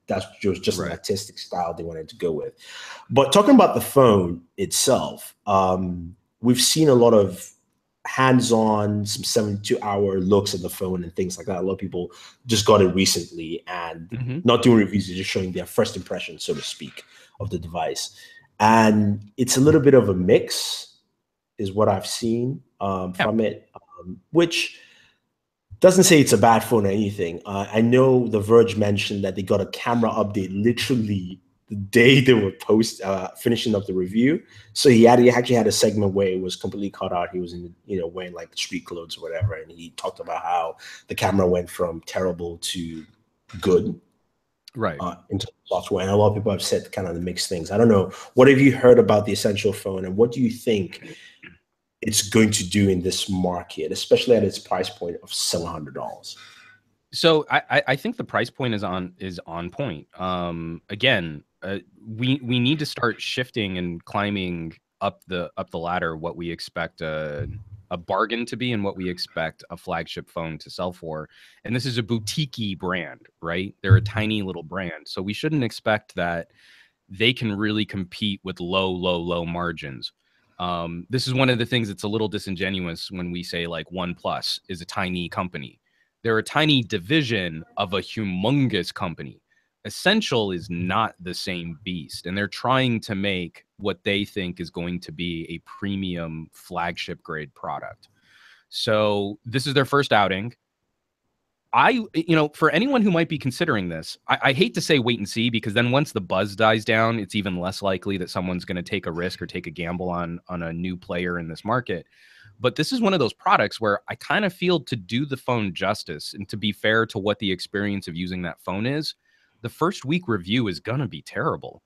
That was just an artistic style they wanted to go with. But talking about the phone itself, we've seen a lot of hands-on, some 72-hour looks at the phone and things like that. A lot of people just got it recently and not doing reviews, they're just showing their first impression, so to speak, of the device. And it's a little bit of a mix, is what I've seen from it, which doesn't say it's a bad phone or anything. I know The Verge mentioned that they got a camera update literally the day they were finishing up the review. So he actually had a segment where it was completely cut out. He was wearing like street clothes or whatever, and he talked about how the camera went from terrible to good. Right. Into software. And a lot of people have said kind of the mixed things. I don't know. What have you heard about the Essential phone, and what do you think it's going to do in this market, especially at its price point of $700? So I think the price point is on point. Again, we need to start shifting and climbing up the ladder what we expect a bargain to be and what we expect a flagship phone to sell for. And this is a boutique-y brand, right? They're a tiny little brand. So we shouldn't expect that they can really compete with low margins. This is one of the things that's a little disingenuous when we say like OnePlus is a tiny company. They're a tiny division of a humongous company. Essential is not the same beast, and they're trying to make what they think is going to be a premium flagship grade product. So this is their first outing. For anyone who might be considering this, I hate to say wait and see, because then once the buzz dies down, it's even less likely that someone's going to take a risk or take a gamble on a new player in this market. But this is one of those products where I kind of feel, to do the phone justice and to be fair to what the experience of using that phone is, the first week review is going to be terrible.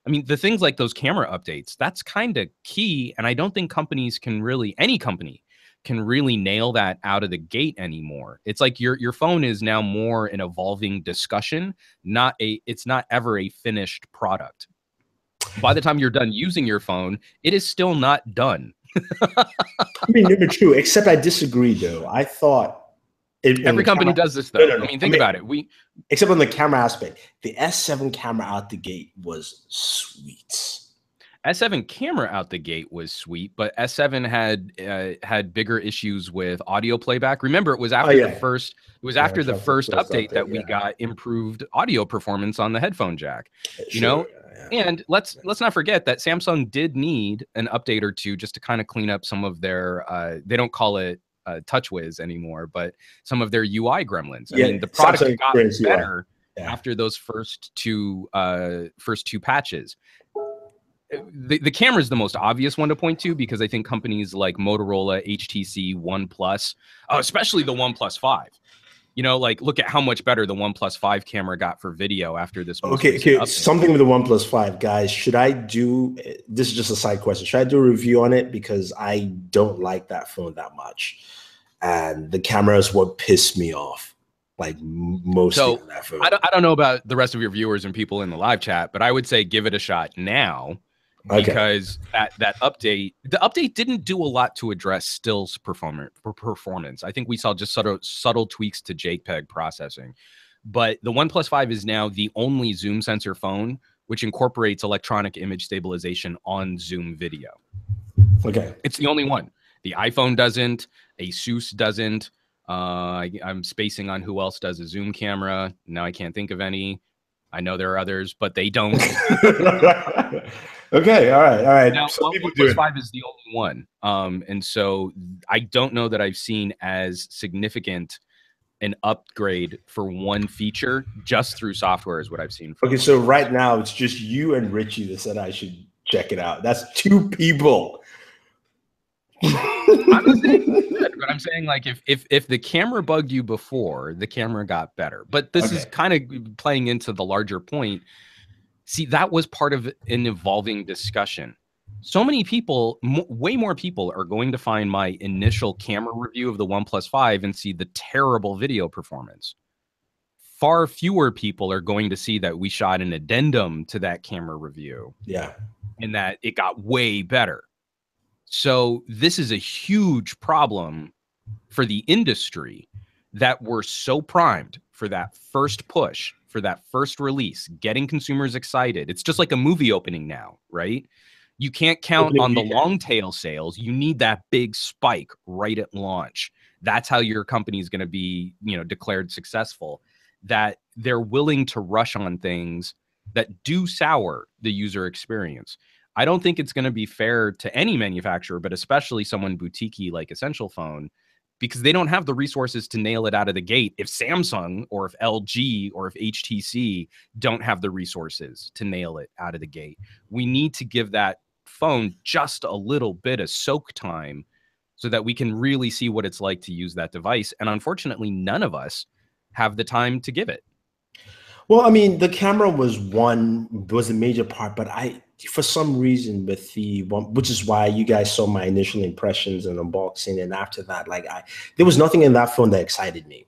I mean, the things like those camera updates, that's kind of key. And I don't think any company can really nail that out of the gate anymore. It's like your phone is now more an evolving discussion, it's not ever a finished product. By the time you're done using your phone, it is still not done. I mean, never true, except I disagree though. I thought every company does this though. No. I mean, think about it. Except on the camera aspect, the S7 camera out the gate was sweet. S7 camera out the gate was sweet, but S7 had bigger issues with audio playback. Remember, it was after the first update that we got improved audio performance on the headphone jack. And let's not forget that Samsung did need an update or two just to kind of clean up some of their they don't call it TouchWiz anymore, but some of their UI gremlins. I mean, the product got better after those first two patches. The camera is the most obvious one to point to, because I think companies like Motorola, HTC, OnePlus, especially the OnePlus 5, look at how much better the OnePlus 5 camera got for video after this. Okay. Something with the OnePlus 5, guys. Should I do, this is just a side question, should I do a review on it? Because I don't like that phone that much. And the camera is what pissed me off. Like mostly on that phone. I don't know about the rest of your viewers and people in the live chat, but I would say give it a shot now. Because the update didn't do a lot to address stills performance. I think we saw just subtle tweaks to JPEG processing. But the OnePlus 5 is now the only zoom sensor phone which incorporates electronic image stabilization on zoom video. Okay. It's the only one. The iPhone doesn't. Asus doesn't. I'm spacing on who else does a zoom camera. Now I can't think of any. I know there are others, but they don't. Okay, all right. Now, OnePlus 5 is the only one. And so I don't know that I've seen as significant an upgrade for one feature just through software as what I've seen. Okay, so right now it's just you and Richie that said I should check it out. That's two people. I'm saying good, but I'm saying, like, if the camera bugged you before, the camera got better. But this is kind of playing into the larger point. See, that was part of an evolving discussion. So many people, way more people, are going to find my initial camera review of the OnePlus 5 and see the terrible video performance. Far fewer people are going to see that we shot an addendum to that camera review. Yeah. And that it got way better. So this is a huge problem for the industry, that we're so primed for that first push, for that first release, getting consumers excited. It's just like a movie opening now, right? You can't count on the long tail sales. You need that big spike right at launch. That's how your company is going to be, declared successful, that they're willing to rush on things that do sour the user experience. I don't think it's going to be fair to any manufacturer, but especially someone boutique-y like Essential Phone, because they don't have the resources to nail it out of the gate. If Samsung or if LG or if HTC don't have the resources to nail it out of the gate, we need to give that phone just a little bit of soak time so that we can really see what it's like to use that device. And unfortunately, none of us have the time to give it. Well, I mean, the camera was a major part, but for some reason with the one, which is why you guys saw my initial impressions and unboxing, and after that, there was nothing in that phone that excited me.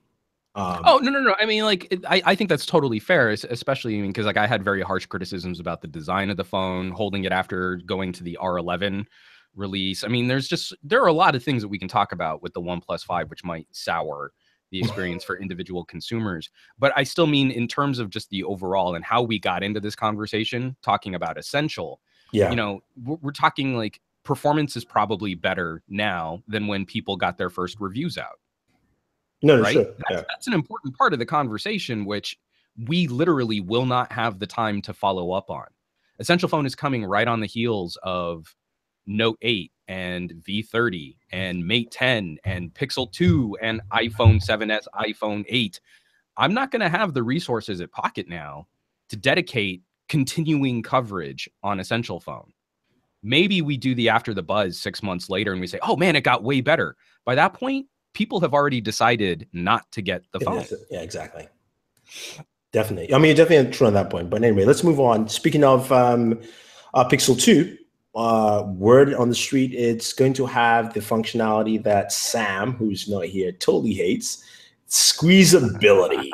No. I mean, I think that's totally fair, especially because I had very harsh criticisms about the design of the phone, holding it after going to the R11 release. I mean, there are a lot of things that we can talk about with the OnePlus 5, which might sour the experience for individual consumers. But I still mean, in terms of just the overall and how we got into this conversation, talking about Essential, we're talking like performance is probably better now than when people got their first reviews out. No, right? sure. Yeah. That's an important part of the conversation, which we literally will not have the time to follow up on. Essential Phone is coming right on the heels of Note 8 and V30 and Mate 10 and Pixel 2 and iPhone 7s, iPhone 8. I'm not going to have the resources at Pocket now to dedicate continuing coverage on Essential Phone. Maybe we do the after the buzz 6 months later and we say, oh man, it got way better. By that point, people have already decided not to get the phone. Yeah, exactly. Definitely. I mean, definitely true on that point. But anyway, let's move on. Speaking of Pixel 2, word on the street, it's going to have the functionality that Sam, who's not here, totally hates. Squeezability.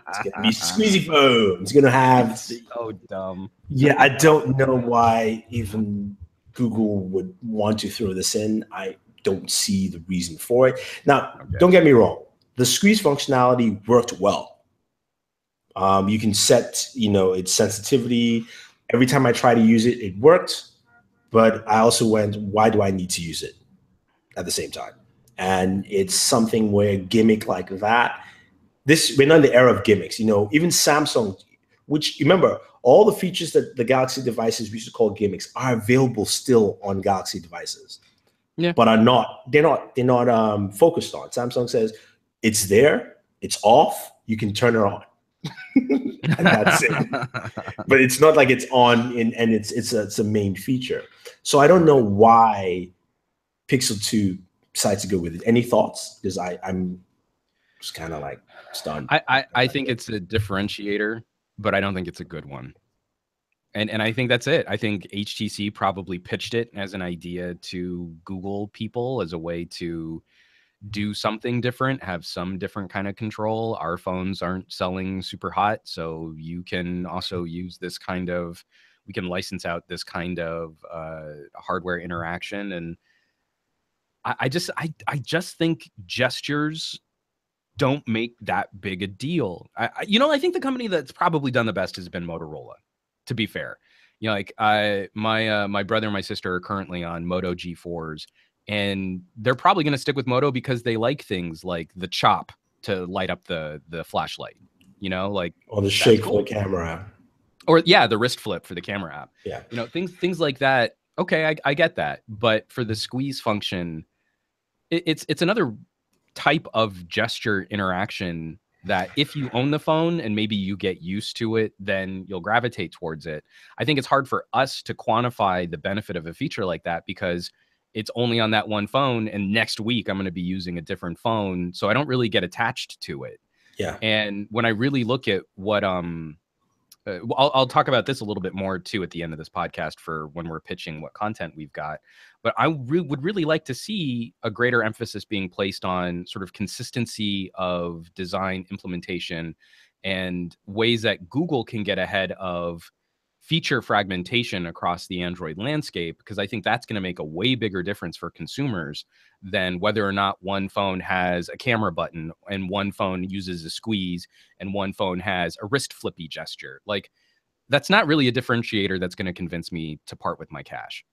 It's going to be squeezy phone. It's going to have... It's so dumb. Yeah, I don't know why even Google would want to throw this in. I don't see the reason for it. Now, Don't get me wrong. The squeeze functionality worked well. You can set, its sensitivity. Every time I try to use it, it worked. But I also went, why do I need to use it at the same time? And it's something where a gimmick like that, we're not in the era of gimmicks. Even Samsung, which, remember, all the features that the Galaxy devices we used to call gimmicks are available still on Galaxy devices. Yeah. But they're not focused on. Samsung says it's there, it's off, you can turn it on. And that's it. But it's not like it's on and it's a main feature. So I don't know why Pixel 2 decided to go with it. Any thoughts? Because I'm just kind of like stunned. I think it's a differentiator, but I don't think it's a good one. And I think that's it. I think HTC probably pitched it as an idea to Google people as a way to do something different, have some different kind of control. Our phones aren't selling super hot, so you can also use this kind of, we can license out this kind of hardware interaction. And I just think gestures don't make that big a deal. I think the company that's probably done the best has been Motorola, to be fair. My brother and my sister are currently on Moto G4s, and they're probably going to stick with Moto because they like things like the chop to light up the flashlight, or the shake for the camera app. Or the wrist flip for the camera app. Yeah. Things like that. Okay, I get that. But for the squeeze function, it's another type of gesture interaction that if you own the phone and maybe you get used to it, then you'll gravitate towards it. I think it's hard for us to quantify the benefit of a feature like that because it's only on that one phone, and next week I'm going to be using a different phone, so I don't really get attached to it. Yeah. And when I really look at what I'll talk about this a little bit more too at the end of this podcast for when we're pitching what content we've got. But I would really like to see a greater emphasis being placed on sort of consistency of design implementation and ways that Google can get ahead of feature fragmentation across the Android landscape, because I think that's going to make a way bigger difference for consumers than whether or not one phone has a camera button and one phone uses a squeeze and one phone has a wrist flippy gesture. Like, that's not really a differentiator that's going to convince me to part with my cash.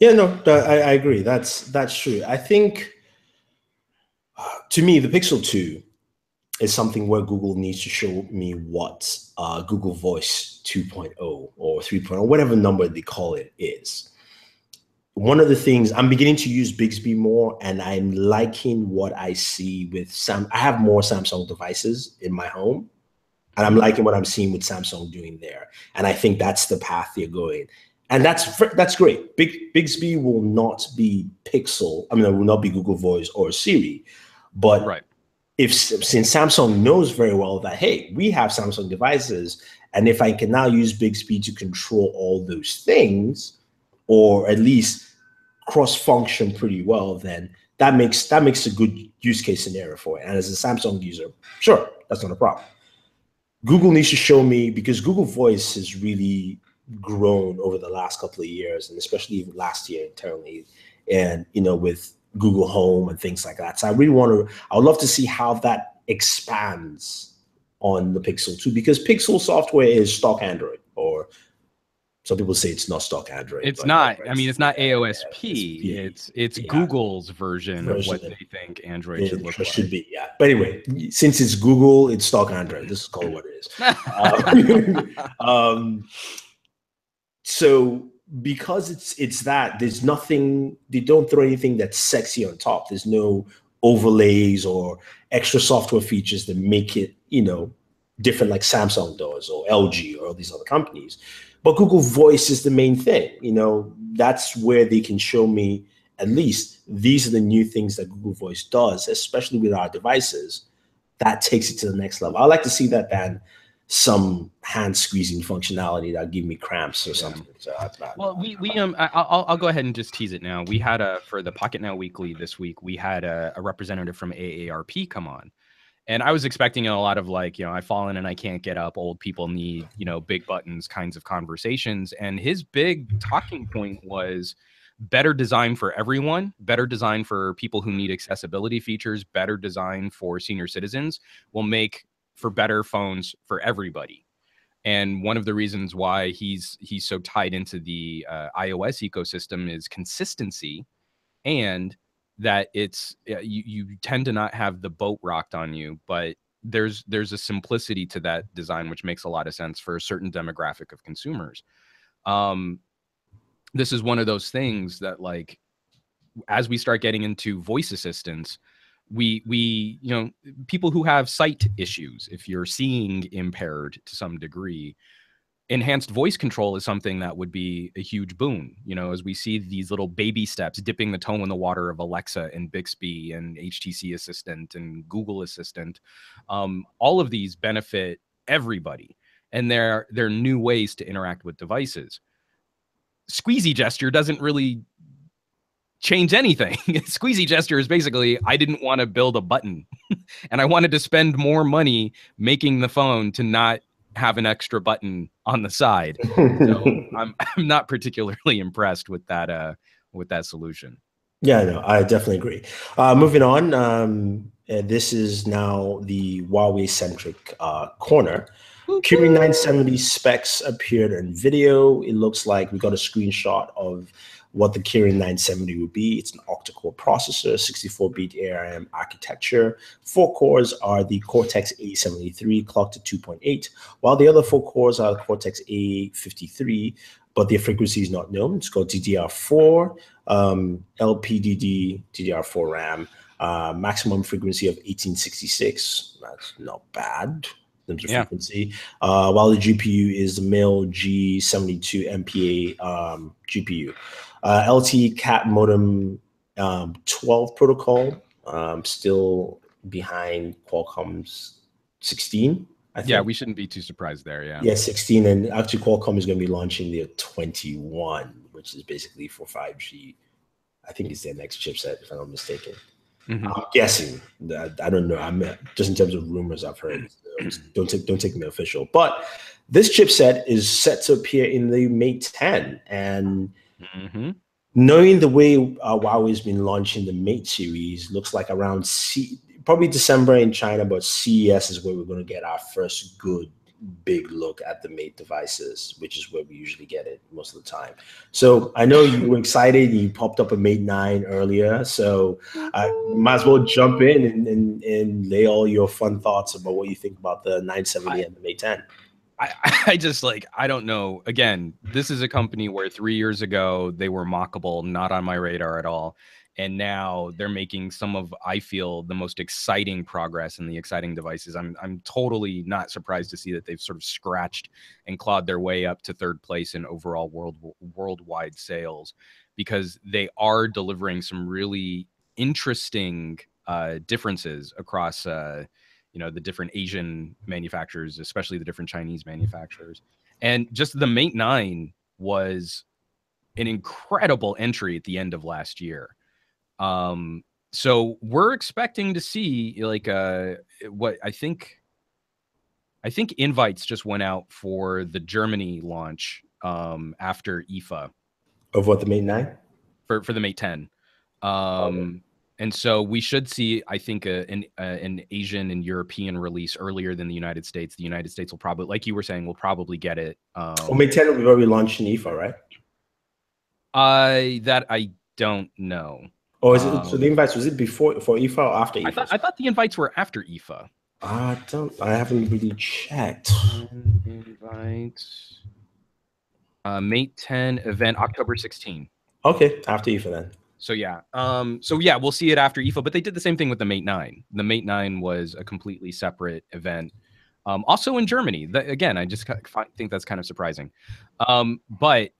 Yeah, no, I agree. That's true. I think, to me, the Pixel 2 is something where Google needs to show me what Google Voice 2.0 or 3.0, whatever number they call it, is. One of the things, I'm beginning to use Bixby more, and I'm liking what I see with I have more Samsung devices in my home, and I'm liking what I'm seeing with Samsung doing there. And I think that's the path they're going. And that's great. Bixby will not be Pixel. I mean, it will not be Google Voice or Siri, but right. Since Samsung knows very well that, hey, we have Samsung devices, and if I can now use Bixby to control all those things, or at least cross-function pretty well, then that makes a good use case scenario for it. And as a Samsung user, sure, that's not a problem. Google needs to show me, because Google Voice has really grown over the last couple of years, and especially even last year internally, and with Google Home and things like that. So I would love to see how that expands on the Pixel 2, because Pixel software is stock Android, or Some people say it's not stock Android. It's but not. I mean, it's not AOSP. it's Google's version of what they think Android should look like. Should be, yeah. But anyway, since it's Google, it's stock Android. This is called what it is. So because it's that, there's nothing. They don't throw anything that's sexy on top. There's no overlays or extra software features that make it, different like Samsung does or LG or all these other companies. But Google Voice is the main thing. That's where they can show me at least these are the new things that Google Voice does, especially with our devices. That takes it to the next level. I like to see that than some hand squeezing functionality that give me cramps or something. So that's bad. Well, I'll go ahead and just tease it now. We had for the Pocket Now Weekly this week, we had a representative from AARP come on. And I was expecting a lot of I've fallen and I can't get up. Old people need, big buttons kinds of conversations. And his big talking point was better design for everyone, better design for people who need accessibility features, better design for senior citizens will make for better phones for everybody. And one of the reasons why he's so tied into the iOS ecosystem is consistency, and that it's you tend to not have the boat rocked on you, but there's a simplicity to that design which makes a lot of sense for a certain demographic of consumers. This is one of those things that as we start getting into voice assistants, we people who have sight issues, if you're seeing impaired to some degree, enhanced voice control is something that would be a huge boon. As we see these little baby steps, dipping the toe in the water of Alexa and Bixby and HTC Assistant and Google Assistant, all of these benefit everybody, and they're new ways to interact with devices. Squeezy gesture doesn't really change anything. Squeezy gesture is basically, I didn't want to build a button and I wanted to spend more money making the phone to not have an extra button on the side. So I'm not particularly impressed with that solution. Yeah, no, I definitely agree. Moving on, this is now the Huawei centric corner. Kirin 970 specs appeared in video. It looks like we got a screenshot of what the Kirin 970 would be. It's an octa-core processor, 64-bit ARM architecture. 4 cores are the Cortex-A73, clocked at 2.8, while the other 4 cores are the Cortex-A53, but their frequency is not known. It's called DDR4, LPDD, DDR4 RAM, maximum frequency of 1866. That's not bad in terms of frequency. While the GPU is the MIL G72 MPA GPU. LTE Cat modem 12 protocol, still behind Qualcomm's 16. I think. Yeah, we shouldn't be too surprised there. Yeah, 16, and actually Qualcomm is going to be launching their 21, which is basically for 5G. I think it's their next chipset, if I'm not mistaken. I'm guessing. I don't know. I'm just in terms of rumors I've heard. Don't take me official. But this chipset is set to appear in the Mate 10, and knowing the way Huawei's been launching the Mate series, looks like around probably December in China, but CES is where we're going to get our first good big look at the Mate devices, which is where we usually get it most of the time. So I know you were excited. You popped up a Mate 9 earlier, so I might as well jump in and lay all your fun thoughts about what you think about the 970 and the Mate 10. I just I don't know. Again, this is a company where 3 years ago they were mockable, not on my radar at all. And now they're making some of, I feel, the most exciting progress in the exciting devices. I'm totally not surprised to see that they've sort of scratched and clawed their way up to third place in overall worldwide sales, because they are delivering some really interesting differences across the different Asian manufacturers, especially the different Chinese manufacturers. And just the Mate 9 was an incredible entry at the end of last year. So we're expecting to see what I think invites just went out for the Germany launch after IFA of what, the Mate 9 for the Mate 10. And so we should see, I think, an Asian and European release earlier than the United States. The United States will probably, like you were saying, will probably get it. Well, Mate 10 will be already launched in IFA, right? That I don't know. Or is it, so the invites, was it before for IFA or after IFA? I thought the invites were after IFA. I haven't really checked. Invites. Mate 10 event October 16. Okay, after IFA then. So yeah, we'll see it after IFA, but they did the same thing with the Mate 9. The Mate 9 was a completely separate event. Also in Germany. Again, I just think that's kind of surprising. Sorry.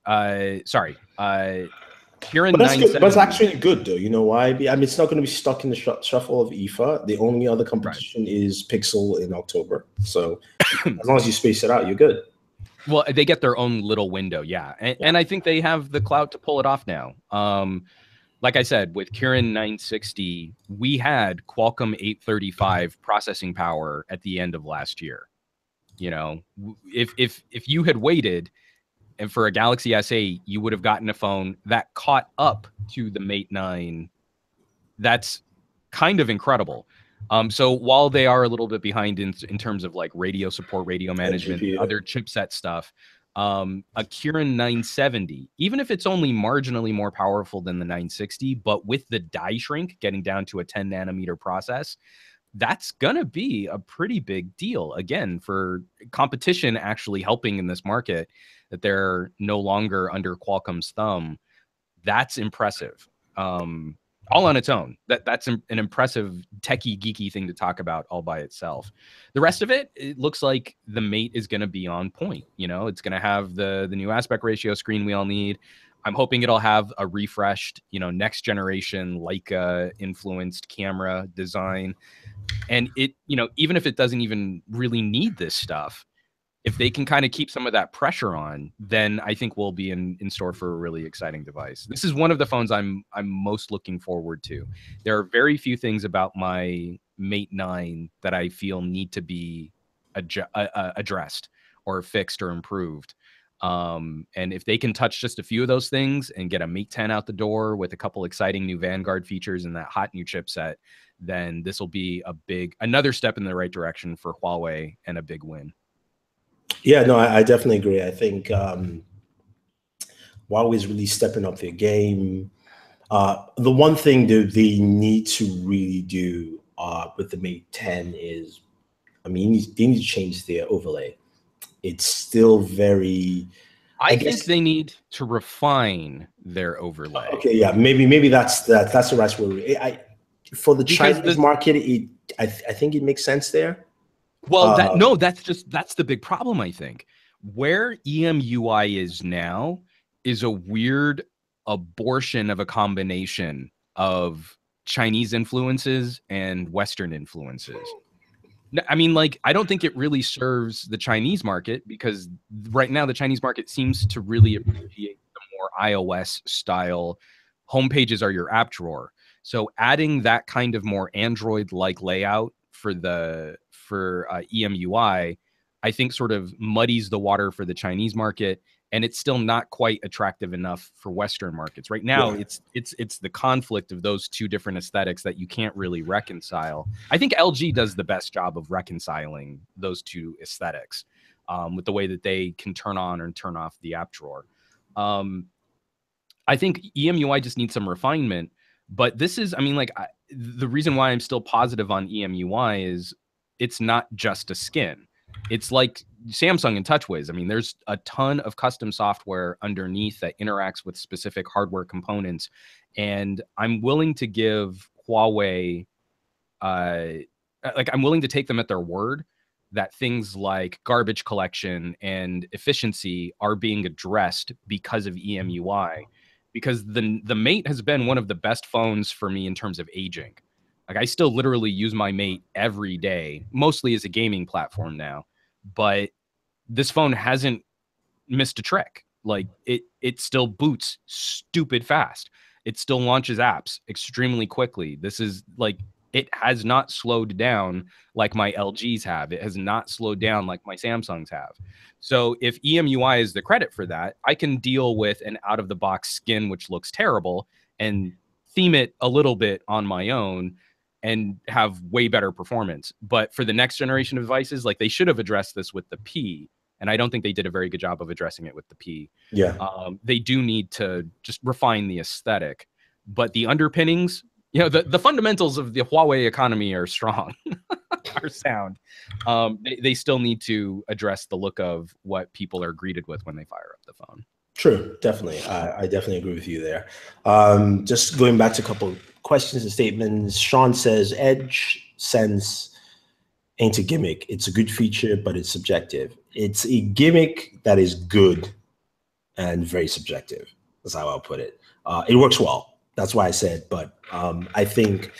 Kieran, but it's actually good though. You know why? I mean, it's not going to be stuck in the shuffle of IFA. The only other competition is Pixel in October. So as long as you space it out, you're good. Well, they get their own little window, yeah. And I think they have the clout to pull it off now. Like I said, with Kirin 960, we had Qualcomm 835 processing power at the end of last year. You know, if you had waited and for a Galaxy S8, you would have gotten a phone that caught up to the Mate 9. That's kind of incredible. So while they are a little bit behind in terms of like radio support, radio management, other chipset stuff, a Kirin 970, even if it's only marginally more powerful than the 960, but with the die shrink getting down to a 10 nanometer process, that's going to be a pretty big deal. Again, for competition actually helping in this market, that they're no longer under Qualcomm's thumb. That's impressive. All on its own. That's an impressive techie geeky thing to talk about all by itself. The rest of it looks like the Mate is going to be on point. You know, it's going to have the new aspect ratio screen we all need. I'm hoping it'll have a refreshed, you know, next generation Leica influenced camera design. And it, you know, even if it doesn't even really need this stuff, if they can kind of keep some of that pressure on, then I think we'll be in store for a really exciting device. This is one of the phones I'm most looking forward to. There are very few things about my Mate 9 that I feel need to be addressed or fixed or improved. And if they can touch just a few of those things and get a Mate 10 out the door with a couple exciting new Vanguard features and that hot new chipset, then this will be another step in the right direction for Huawei and a big win. Yeah, no, I definitely agree. I think Huawei is really stepping up their game. The one thing that they need to really do with the Mate 10 is, I mean, they need to change their overlay. It's still very... I think they need to refine their overlay. Okay, yeah, maybe that's the right word. For the Chinese market, I think it makes sense there. Well, that's the big problem, I think. Where EMUI is now is a weird abortion of a combination of Chinese influences and Western influences. I mean, like, I don't think it really serves the Chinese market because right now the Chinese market seems to really appreciate the more iOS style. Homepages are your app drawer. So adding that kind of more Android-like layout for EMUI, I think sort of muddies the water for the Chinese market, and it's still not quite attractive enough for Western markets. Right now, it's the conflict of those two different aesthetics that you can't really reconcile. I think LG does the best job of reconciling those two aesthetics with the way that they can turn on and turn off the app drawer. I think EMUI just needs some refinement, but this is, I mean, like, the reason why I'm still positive on EMUI is it's not just a skin. It's like Samsung and TouchWiz. I mean, there's a ton of custom software underneath that interacts with specific hardware components. And I'm willing to give Huawei, I'm willing to take them at their word that things like garbage collection and efficiency are being addressed because of EMUI. Because the Mate has been one of the best phones for me in terms of aging. Like, I still literally use my Mate every day, mostly as a gaming platform now. But this phone hasn't missed a trick. Like, it still boots stupid fast. It still launches apps extremely quickly. This is like, it has not slowed down like my LGs have. It has not slowed down like my Samsungs have. So if EMUI is the credit for that, I can deal with an out-of-the-box skin which looks terrible and theme it a little bit on my own and have way better performance. But for the next generation of devices, like, they should have addressed this with the P, and I don't think they did a very good job of addressing it with the P. Yeah. They do need to just refine the aesthetic, but the underpinnings, the fundamentals of the Huawei economy are strong, are sound. They still need to address the look of what people are greeted with when they fire up the phone. True, definitely. I definitely agree with you there. Just going back to a couple of questions and statements. Sean says, Edge Sense ain't a gimmick. It's a good feature, but it's subjective. It's a gimmick that is good and very subjective. That's how I'll put it. It works well. That's why I said, but I think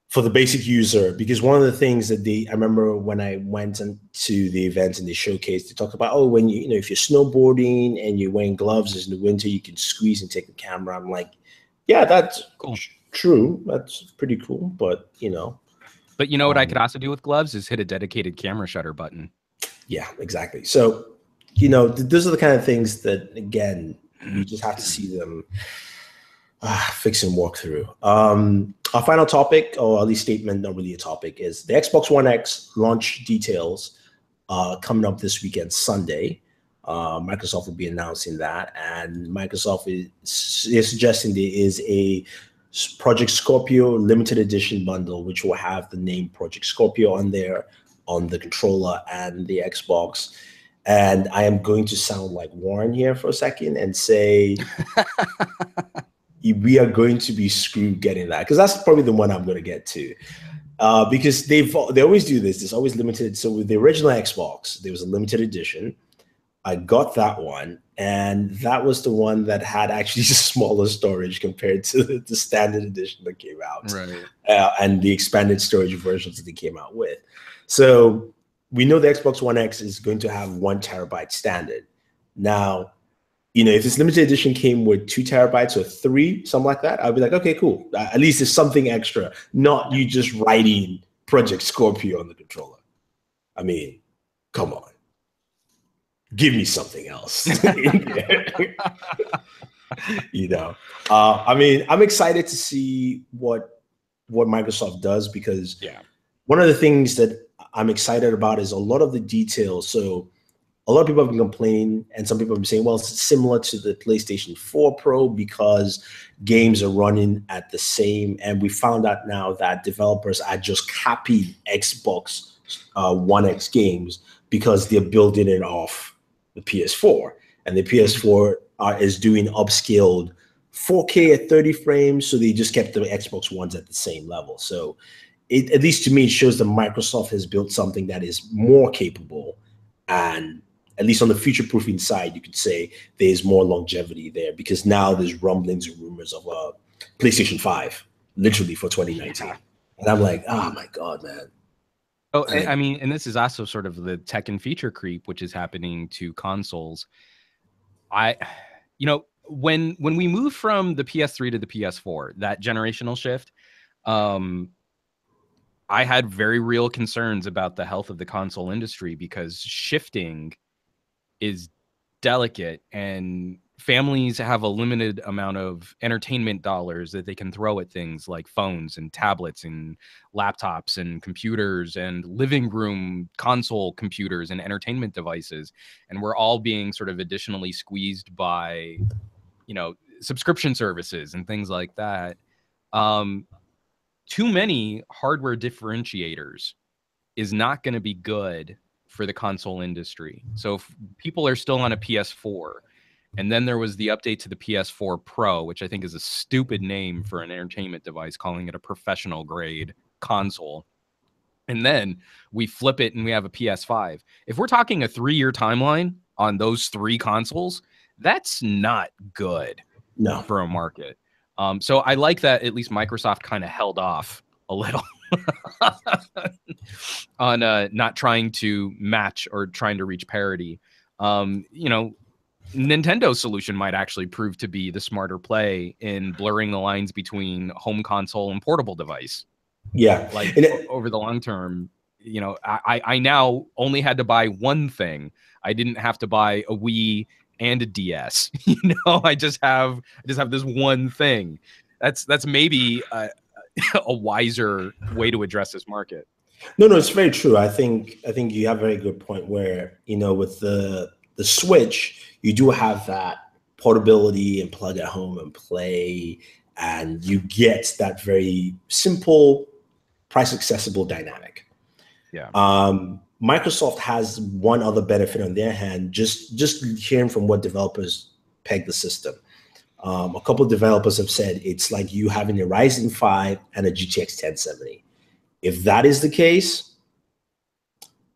for the basic user, because one of the things that I remember when I went to the event and they showcased, they talked about, when if you're snowboarding and you're wearing gloves in the winter, you can squeeze and take the camera. I'm like, yeah, that's cool. True. That's pretty cool. But, But what I could also do with gloves is hit a dedicated camera shutter button. Yeah, exactly. So, those are the kind of things that, again, you just have to see them fix and walk through. Our final topic, or at least statement, not really a topic, is the Xbox One X launch details coming up this weekend, Sunday. Microsoft will be announcing that, and Microsoft is suggesting there is a Project Scorpio limited edition bundle, which will have the name Project Scorpio on there, on the controller and the Xbox. And I am going to sound like Warren here for a second and say we are going to be screwed getting that, because that's probably the one I'm going to get to, because they always do this. It's always limited. So with the original Xbox, there was a limited edition. I got that one, and that was the one that had actually smaller storage compared to the standard edition that came out, right? And the expanded storage versions that they came out with. So we know the Xbox One X is going to have 1 terabyte standard. Now, if this limited edition came with 2 terabytes or 3, something like that, I'd be like, okay, cool. At least there's something extra, not you just writing Project Scorpio on the controller. I mean, come on. Give me something else. I'm excited to see what Microsoft does, because one of the things that I'm excited about is a lot of the details. So a lot of people have been complaining, and some people have been saying, well, it's similar to the PlayStation 4 Pro because games are running at the same. And we found out now that developers are just copying Xbox One X games because they're building it off the PS4. And the PS4 is doing upscaled 4K at 30 frames. So they just kept the Xbox Ones at the same level. So at least to me, it shows that Microsoft has built something that is more capable, and at least on the future-proofing side, you could say there's more longevity there, because now there's rumblings and rumors of a PlayStation 5, literally for 2019. And I'm like, oh my God, man. Oh, I mean, and this is also sort of the tech and feature creep, which is happening to consoles. When we move from the PS3 to the PS4, that generational shift, I had very real concerns about the health of the console industry, because shifting is delicate, and families have a limited amount of entertainment dollars that they can throw at things like phones and tablets and laptops and computers and living room console computers and entertainment devices. And we're all being sort of additionally squeezed by, subscription services and things like that. Too many hardware differentiators is not going to be good for the console industry. So if people are still on a PS4, and then there was the update to the PS4 Pro, which I think is a stupid name for an entertainment device, calling it a professional grade console. And then we flip it and we have a PS5. If we're talking a 3-year timeline on those 3 consoles, that's not good for a market. So I like that at least Microsoft kind of held off a little on not trying to match or trying to reach parity. Nintendo's solution might actually prove to be the smarter play in blurring the lines between home console and portable device. Yeah. Like over the long term, I now only had to buy one thing. I didn't have to buy a Wii and a DS. I just have this one thing. that's maybe a wiser way to address this market. No, it's very true. I think you have a very good point where, with the Switch, you do have that portability and plug at home and play, and you get that very simple, price accessible dynamic. Yeah. Microsoft has one other benefit on their hand, just hearing from what developers peg the system. A couple of developers have said it's like you having a Ryzen 5 and a GTX 1070. If that is the case,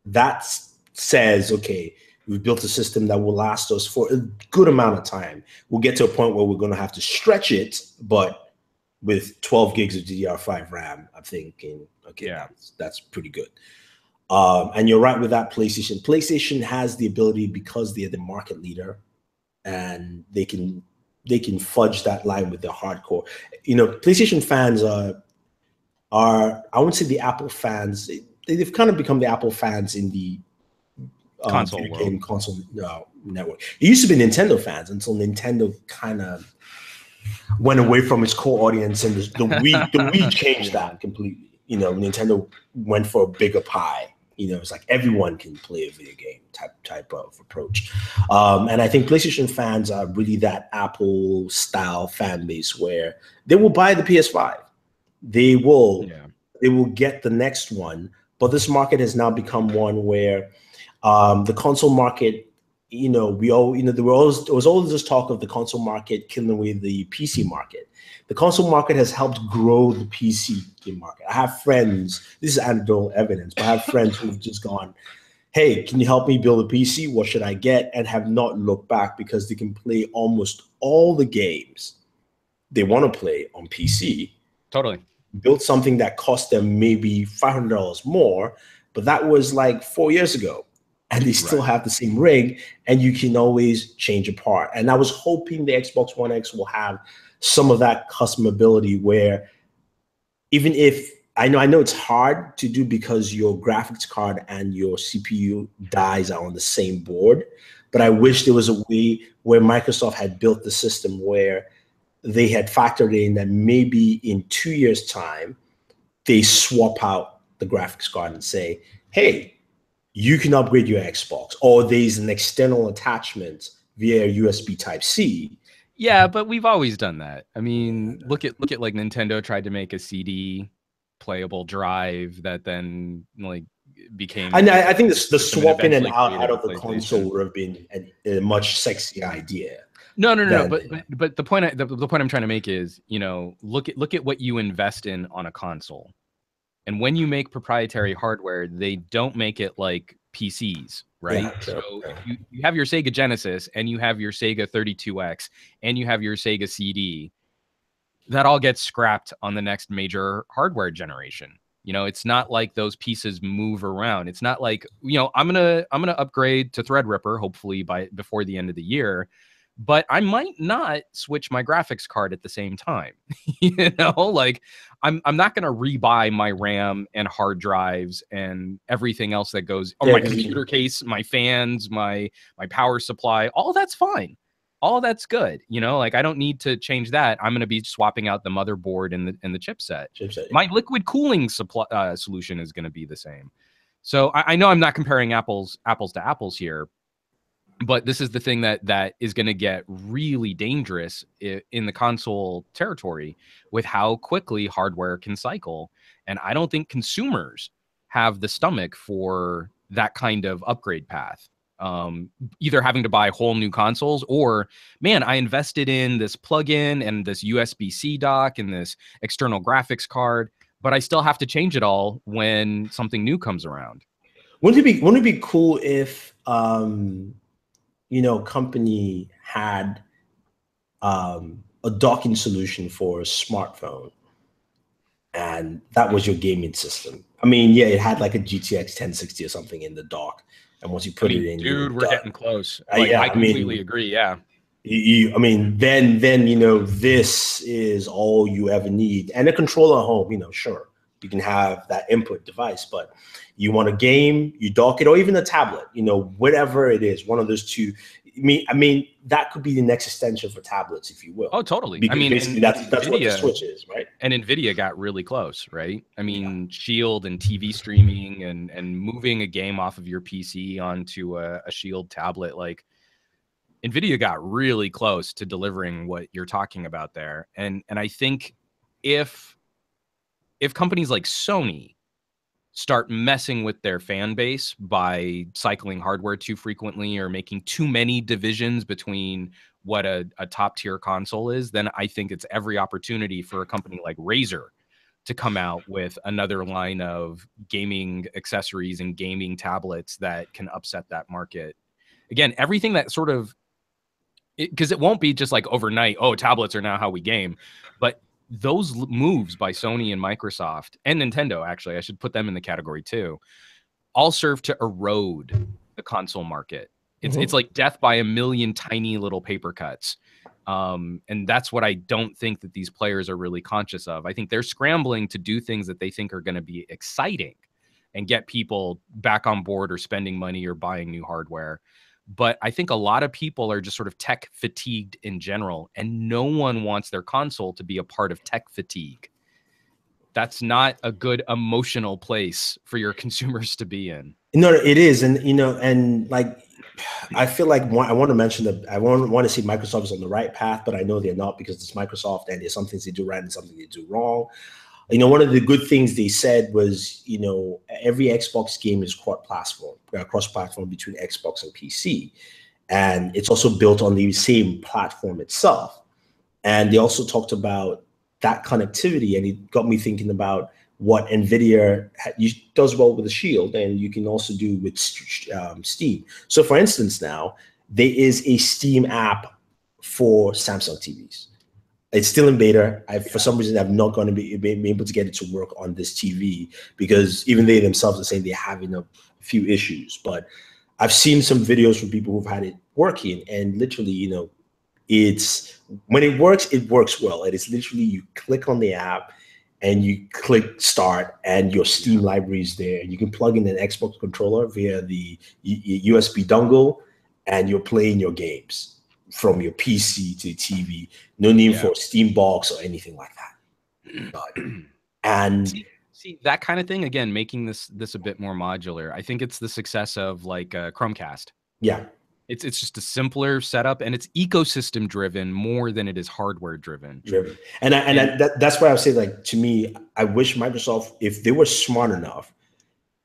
that says, okay, we've built a system that will last us for a good amount of time. We'll get to a point where we're going to have to stretch it, but with 12 gigs of DDR5 RAM, I'm thinking, okay, yeah, that's pretty good. And you're right with that PlayStation. PlayStation has the ability, because they're the market leader, and they can fudge that line with their hardcore. PlayStation fans are I wouldn't say the Apple fans. They've kind of become the Apple fans in the console network. It used to be Nintendo fans until Nintendo kind of went away from its core audience, and the Wii changed that completely. Nintendo went for a bigger pie. It's like everyone can play a video game type of approach. And I think PlayStation fans are really that Apple style fan base where they will buy the PS5. They will get the next one, but this market has now become one where the console market, there was always this talk of the console market killing away the PC market. The console market has helped grow the PC game market. I have friends, this is anecdotal evidence, but I have friends who've just gone, hey, can you help me build a PC? What should I get? And have not looked back, because they can play almost all the games they want to play on PC. Totally. Built something that cost them maybe $500 more, but that was like 4 years ago, and they still have the same rig, and you can always change a part. And I was hoping the Xbox One X will have some of that customability, where even if I know it's hard to do because your graphics card and your CPU dies are on the same board, but I wish there was a way where Microsoft had built the system where they had factored in that maybe in 2 years' time, they swap out the graphics card and say, hey, you can upgrade your Xbox, or there's an external attachment via USB Type-C. Yeah, but we've always done that. I mean, look at like Nintendo tried to make a CD playable drive that then like became. I think the swapping and out of the console would have been a much sexier idea. No. But the point I'm trying to make is, look at what you invest in on a console, and when you make proprietary hardware, they don't make it like PCs, right? Yeah, so you have your Sega Genesis, and you have your Sega 32X, and you have your Sega CD. That all gets scrapped on the next major hardware generation. It's not like those pieces move around. It's not like, I'm gonna upgrade to Threadripper hopefully before the end of the year, but I might not switch my graphics card at the same time. Like I'm not going to rebuy my RAM and hard drives and everything else that goes on my computer case, my fans, my power supply. All that's fine. All that's good. Like I don't need to change that. I'm going to be swapping out the motherboard and the chipset. My liquid cooling solution is going to be the same. So I know I'm not comparing apples to apples here, but this is the thing that is going to get really dangerous in the console territory with how quickly hardware can cycle. And I don't think consumers have the stomach for that kind of upgrade path. Either having to buy whole new consoles, or, man, I invested in this plug-in and this USB-C dock and this external graphics card, but I still have to change it all when something new comes around. Wouldn't it be cool if company had a docking solution for a smartphone, and that was your gaming system? I mean, yeah, it had like a GTX 1060 or something in the dock, and once you put it in, dude, we're getting close. I completely agree. Yeah. Then this is all you ever need, and a controller at home. Sure, you can have that input device, but you want a game, you dock it, or even a tablet. Whatever it is, one of those two. I mean, that could be the next extension for tablets, if you will. Oh, totally. Because I mean, basically that's what the Switch is, right? And NVIDIA got really close, right? I mean, Shield and TV streaming and moving a game off of your PC onto a Shield tablet, like NVIDIA got really close to delivering what you're talking about there. And I think if companies like Sony start messing with their fan base by cycling hardware too frequently or making too many divisions between what a top tier console is, then I think it's every opportunity for a company like Razer to come out with another line of gaming accessories and gaming tablets that can upset that market. Again, everything that sort of, because it won't be just like overnight, oh, tablets are now how we game, but those moves by Sony and Microsoft and Nintendo, actually, I should put them in the category too, all serve to erode the console market. It's like death by a million tiny little paper cuts. And that's what I don't think that these players are really conscious of. I think they're scrambling to do things that they think are going to be exciting and get people back on board or spending money or buying new hardware. But I think a lot of people are just sort of tech fatigued in general, and no one wants their console to be a part of tech fatigue. That's not a good emotional place for your consumers to be in. No, it is. And, and like, I feel like I want to mention that I want to see Microsoft is on the right path, but I know they're not, because it's Microsoft and there's some things they do right and something they do wrong. One of the good things they said was, every Xbox game is cross-platform between Xbox and PC. And it's also built on the same platform itself. And they also talked about that connectivity, and it got me thinking about what NVIDIA does well with the Shield, and you can also do with Steam. So for instance, now there is a Steam app for Samsung TVs. It's still in beta. For some reason, I'm not going to be able to get it to work on this TV, because even they themselves are saying they're having a few issues. But I've seen some videos from people who've had it working, and literally, it's when it works well. And it's literally, you click on the app and you click start, and your Steam library is there. You can plug in an Xbox controller via the USB dongle, and you're playing your games from your PC to the TV. No need for a Steam box or anything like that. And see that kind of thing, again, making this a bit more modular. I think it's the success of like Chromecast. Yeah. It's just a simpler setup, and it's ecosystem driven more than it is hardware driven. And that's why I would say, like, to me, I wish Microsoft, if they were smart enough,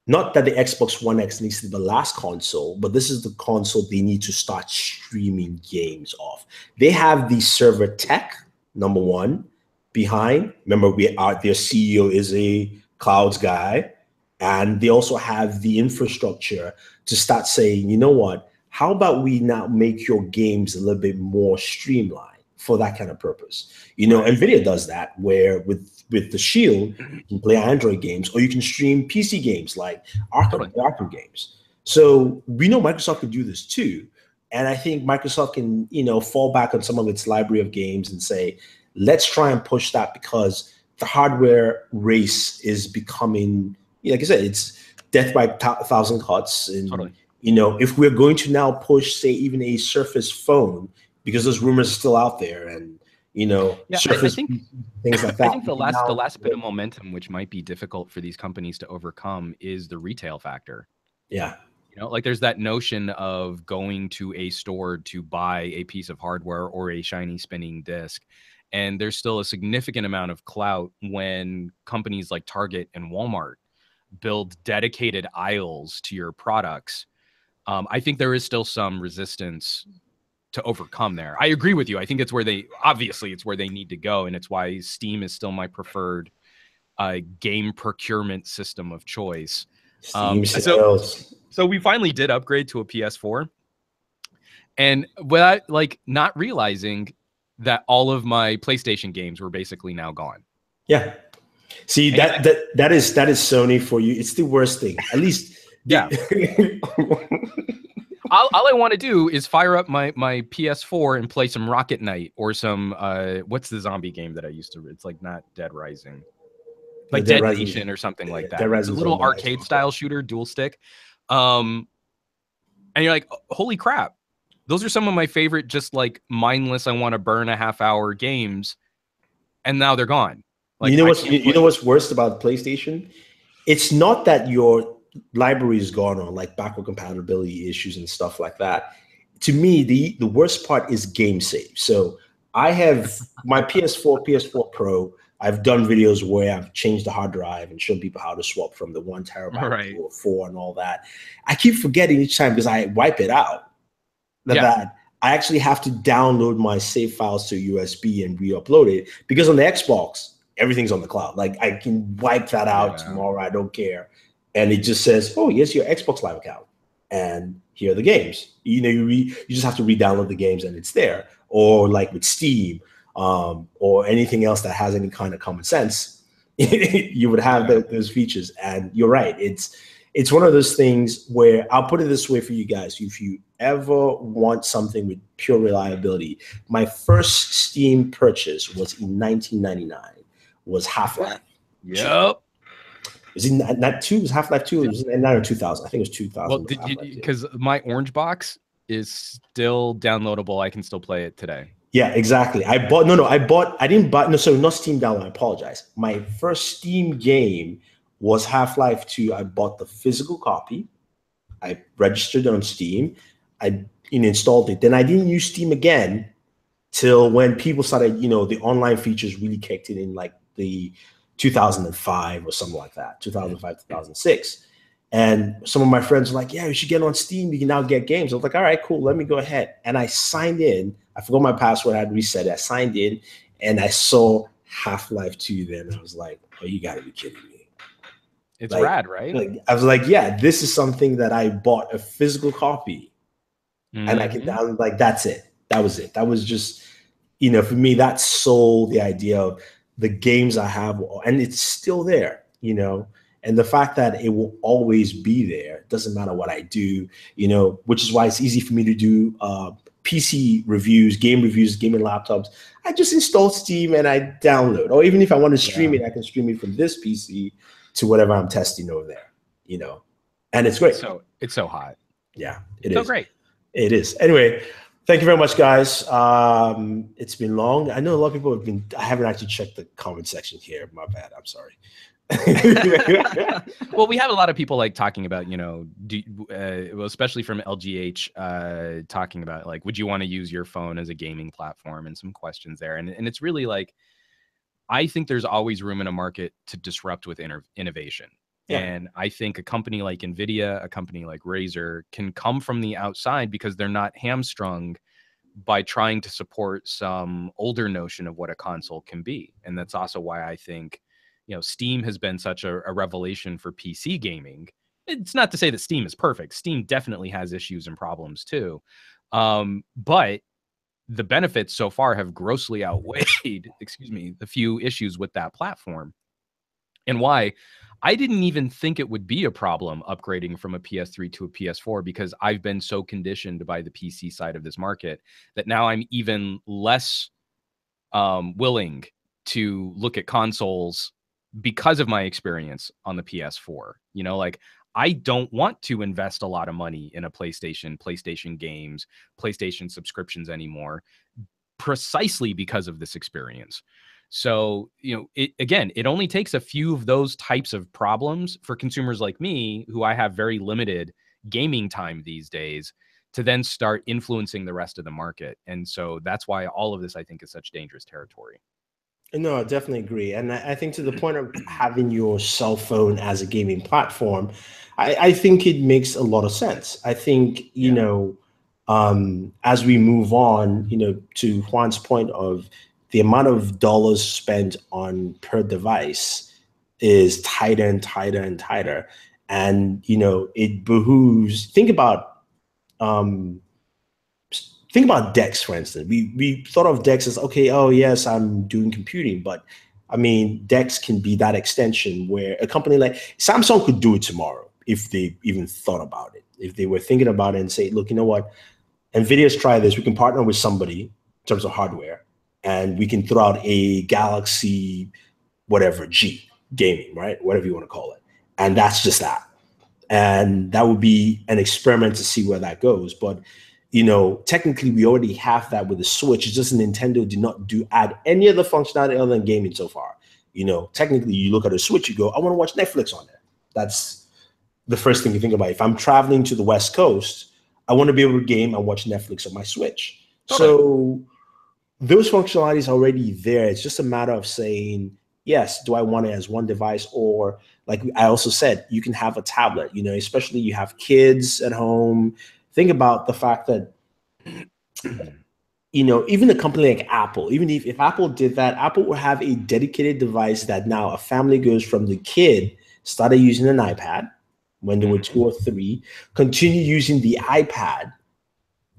not that the Xbox One X needs to be the last console, but this is the console they need to start streaming games off. They have the server tech, number one, behind. Remember, their CEO is a clouds guy. And they also have the infrastructure to start saying, you know what, how about we now make your games a little bit more streamlined for that kind of purpose? NVIDIA does that, where with the Shield, you can play Android games, or you can stream PC games like Arkham games. So we know Microsoft can do this too. And I think Microsoft can, fall back on some of its library of games and say, let's try and push that, because the hardware race is becoming, like I said, it's death by a thousand cuts. And, if we're going to now push, say, even a Surface phone, because those rumors are still out there, and Surface, I think, things like that. I think the last bit of momentum, which might be difficult for these companies to overcome, is the retail factor. Yeah. Like there's that notion of going to a store to buy a piece of hardware or a shiny spinning disc. And there's still a significant amount of clout when companies like Target and Walmart build dedicated aisles to your products. I think there is still some resistance to overcome there. I agree with you. I think it's where it's where they need to go. And it's why Steam is still my preferred game procurement system of choice. So we finally did upgrade to a PS4, and without not realizing that all of my PlayStation games were basically now gone. Yeah. See, that is Sony for you. It's the worst thing. At least all I want to do is fire up my PS4 and play some Rocket Knight or some what's the zombie game that I used to? It's like not Dead Rising, like Dead Nation or something like that. It's a little arcade style shooter, dual stick. And you're like, holy crap! Those are some of my favorite, just like mindless, I want to burn a half-hour games, and now they're gone. Like, you know what's worst about PlayStation? It's not that your library is gone or like backward compatibility issues and stuff like that. To me, the worst part is game save. So I have my PS4 Pro. I've done videos where I've changed the hard drive and shown people how to swap from the 1 terabyte to a 4 and all that. I keep forgetting each time because I wipe it out that I actually have to download my save files to USB and re-upload it, because on the Xbox, everything's on the cloud. Like I can wipe that out tomorrow. I don't care. And it just says, oh, here's your Xbox Live account. And here are the games. You know, you just have to re-download the games and it's there. Or like with Steam, or anything else that has any kind of common sense, you would have those features. And you're right. It's one of those things where, I'll put it this way for you guys. If you ever want something with pure reliability, my first Steam purchase was in 1999, was Half-Life. Yep. Is it not 2? Was Half-Life 2? It was in 99 or 2000. I think it was 2000. Well, because my orange box is still downloadable. I can still play it today. Yeah, exactly. I didn't buy, not Steam download. I apologize. My first Steam game was Half-Life 2. I bought the physical copy. I registered on Steam. I installed it. Then I didn't use Steam again till when people started, the online features really kicked in like the 2005 or something like that, 2005, 2006. And some of my friends were like, yeah, you should get on Steam. You can now get games. I was like, all right, cool. Let me go ahead. And I signed in. I forgot my password. I had reset it. I signed in and I saw Half-Life 2 then. And I was like, oh, you got to be kidding me. It's rad, right? Like, I was like, yeah, this is something that I bought a physical copy and I can download. Like, that's it. That was it. That was just, for me, that sold the idea of the games I have, and it's still there, and the fact that it will always be there, doesn't matter what I do, which is why it's easy for me to do PC reviews, gaming laptops. I just install Steam and I download, or even if I want to stream it, I can stream it from this PC to whatever I'm testing over there, and it's great. So it's so hot. Yeah, it is. So great. It is. Anyway, thank you very much, guys. It's been long. I know a lot of people I haven't actually checked the comment section here. My bad. I'm sorry. Well, we have a lot of people like talking about, especially from LGH, talking about like, would you want to use your phone as a gaming platform, and some questions there. And it's really like, I think there's always room in a market to disrupt with innovation. Yeah. And I think a company like NVIDIA, a company like Razer can come from the outside because they're not hamstrung by trying to support some older notion of what a console can be. And that's also why I think, Steam has been such a revelation for PC gaming. It's not to say that Steam is perfect. Steam definitely has issues and problems too. But the benefits so far have grossly outweighed, the few issues with that platform. And why I didn't even think it would be a problem upgrading from a PS3 to a PS4, because I've been so conditioned by the PC side of this market that now I'm even less willing to look at consoles because of my experience on the PS4. Like, I don't want to invest a lot of money in a PlayStation games, PlayStation subscriptions anymore, precisely because of this experience. So, it only takes a few of those types of problems for consumers like me, who I have very limited gaming time these days, to then start influencing the rest of the market. And so that's why all of this, I think, is such dangerous territory. No, I definitely agree. And I think to the point of having your cell phone as a gaming platform, I think it makes a lot of sense. I think, as we move on, to Juan's point of the amount of dollars spent on per device is tighter and tighter and tighter. And, it behooves, think about DeX, for instance. We thought of DeX as, okay, oh yes, I'm doing computing, but I mean, DeX can be that extension where a company like Samsung could do it tomorrow if they even thought about it. If they were thinking about it and say, look, you know what, NVIDIA's tried this. We can partner with somebody in terms of hardware, and we can throw out a Galaxy, whatever, G gaming, right? Whatever you want to call it. And that's just that. And that would be an experiment to see where that goes. But you know, technically we already have that with the Switch. It's just Nintendo did not add any other functionality other than gaming so far. You know, technically you look at a Switch, you go, I want to watch Netflix on there. That's the first thing you think about. If I'm traveling to the West Coast, I want to be able to game and watch Netflix on my Switch. Okay. So those functionalities are already there. It's just a matter of saying, yes, do I want it as one device? Or like I also said, you can have a tablet, you know, especially you have kids at home. Think about the fact that, you know, even a company like Apple, even if Apple did that, Apple would have a dedicated device that now a family goes from the kid started using an iPad when they were 2 or 3, continue using the iPad,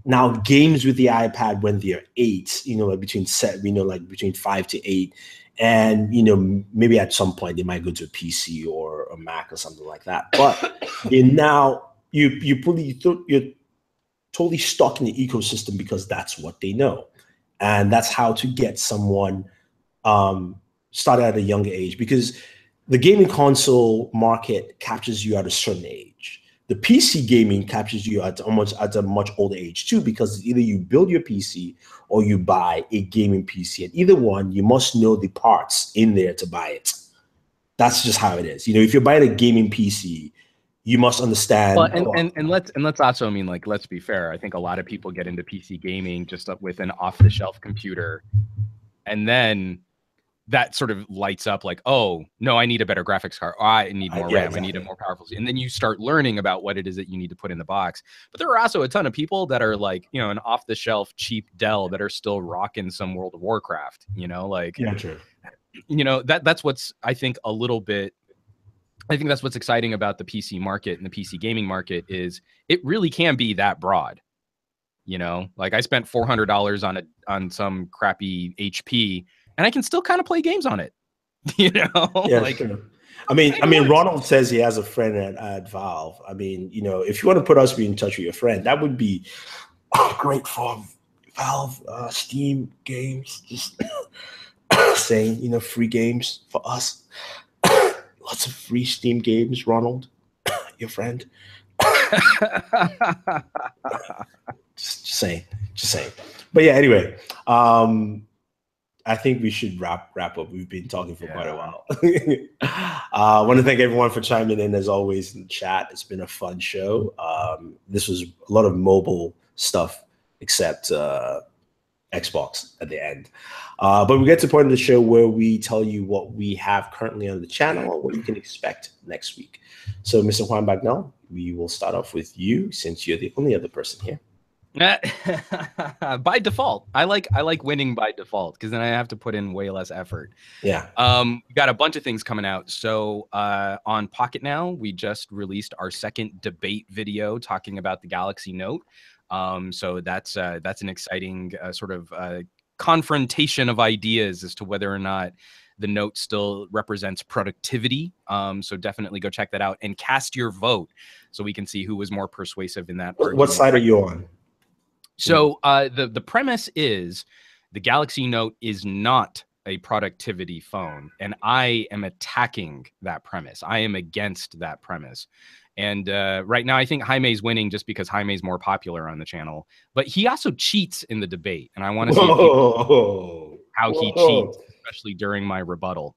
now games with the iPad when they're 8, you know, like between 7, you know, like between 5 to 8. And, you know, maybe at some point they might go to a PC or a Mac or something like that. But now you're totally stuck in the ecosystem because that's what they know. And that's how to get someone started at a younger age, because the gaming console market captures you at a certain age. The PC gaming captures you at a much older age too, because either you build your PC or you buy a gaming PC. And either one, you must know the parts in there to buy it. That's just how it is. You know, if you're buying a gaming PC, you must understand. Well, and let's also, I mean, like, let's be fair. I think a lot of people get into PC gaming just up with an off-the-shelf computer, and then that sort of lights up like, oh no, I need a better graphics card. Oh, I need more RAM. Exactly. I need a more powerful. And then you start learning about what it is that you need to put in the box. But there are also a ton of people that are like, you know, an off-the-shelf cheap Dell that are still rocking some World of Warcraft. You know, like, yeah, true. You know, that's what's, I think, a little bit. I think that's what's exciting about the PC market and the PC gaming market is it really can be that broad. You know, like I spent $400 on some crappy HP, and I can still kind of play games on it. You know, yeah, like, sure. I mean, Ronald says he has a friend at Valve. I mean, you know, if you want to put us in touch with your friend, that would be great for Valve, Steam games. Just saying, you know, free games for us. Lots of free Steam games, Ronald, your friend. just saying. But yeah, anyway, I think we should wrap up. We've been talking for quite a while. I want to thank everyone for chiming in as always in the chat. It's been a fun show. This was a lot of mobile stuff, except Xbox at the end. But we get to the point of the show where we tell you what we have currently on the channel and what you can expect next week. So, Mr. Juan Bagnell, we will start off with you since you're the only other person here. By default, I like winning by default because then I have to put in way less effort. Yeah. We got a bunch of things coming out. So on Pocket Now, we just released our second debate video talking about the Galaxy Note. So that's an exciting sort of confrontation of ideas as to whether or not the Note still represents productivity. So definitely go check that out and cast your vote so we can see who was more persuasive in that. What side are you on? So the premise is the Galaxy Note is not a productivity phone, and I am attacking that premise. I am against that premise. And right now, I think Jaime's winning just because Jaime's more popular on the channel. But he also cheats in the debate, and I want to see how he cheats, especially during my rebuttal.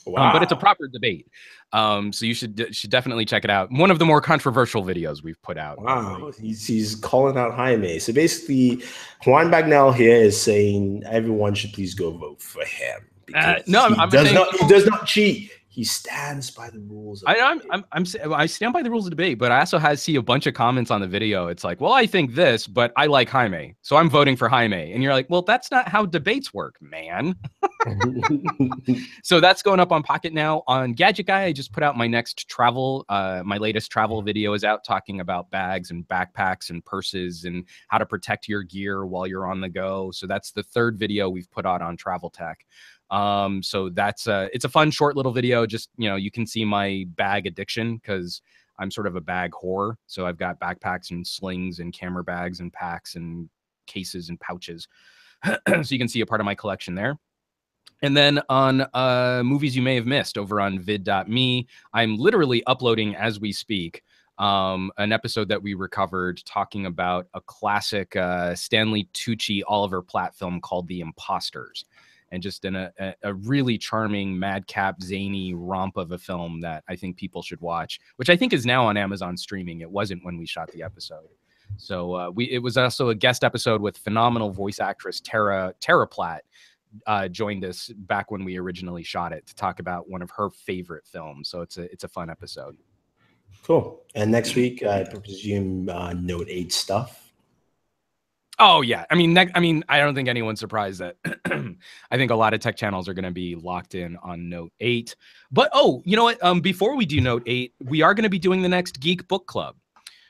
Wow. But it's a proper debate. So you should definitely check it out. One of the more controversial videos we've put out. Wow. He's calling out Jaime. So basically, Juan Bagnell here is saying everyone should please go vote for him. No, he does not cheat. He stands by the rules. I stand by the rules of debate, but I also see a bunch of comments on the video. It's like, well, I think this, but I like Jaime, so I'm voting for Jaime. And you're like, well, that's not how debates work, man. So that's going up on Pocket Now. On Gadget Guy, I just put out my next my latest travel video is out talking about bags and backpacks and purses and how to protect your gear while you're on the go. So that's the third video we've put out on travel tech. So that's it's a fun short little video. Just, you know, you can see my bag addiction because I'm sort of a bag whore. So I've got backpacks and slings and camera bags and packs and cases and pouches. So you can see a part of my collection there. And then on movies you may have missed over on vid.me, I'm literally uploading as we speak an episode that we recovered talking about a classic Stanley Tucci Oliver Platt film called The Imposters, and just in a really charming, madcap, zany romp of a film that I think people should watch, which I think is now on Amazon streaming. It wasn't when we shot the episode. So it was also a guest episode with phenomenal voice actress Tara Platt. Joined us back when we originally shot it to talk about one of her favorite films. So it's a fun episode. Cool. And next week, I presume Note 8 stuff. Oh yeah, I mean, I don't think anyone's surprised that. I think a lot of tech channels are going to be locked in on Note 8. But you know what? Before we do Note 8, we are going to be doing the next Geek Book Club.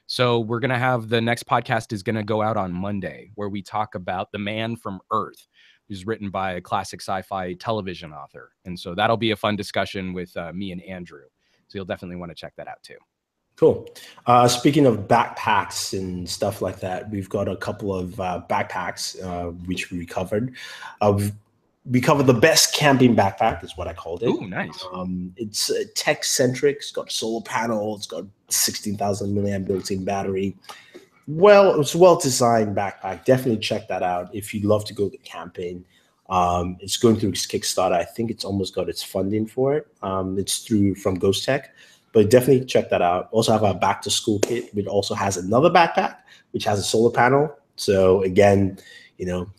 So we're going to have the next podcast is going to go out on Monday, where we talk about The Man from Earth, who's written by a classic sci-fi television author, and so that'll be a fun discussion with me and Andrew. So you'll definitely want to check that out too. Cool. Speaking of backpacks and stuff like that, we've got a couple of backpacks which we covered. We covered the best camping backpack, is what I called it. Oh, nice. It's tech-centric. It's got solar panel. It's got 16,000 milliamp built-in battery. Well, it's a well-designed backpack. Definitely check that out if you'd love to go camping. It's going through its Kickstarter. I think it's almost got its funding for it. It's from Ghost Tech. But definitely check that out. Also have our back to school kit, which also has another backpack, which has a solar panel. So again,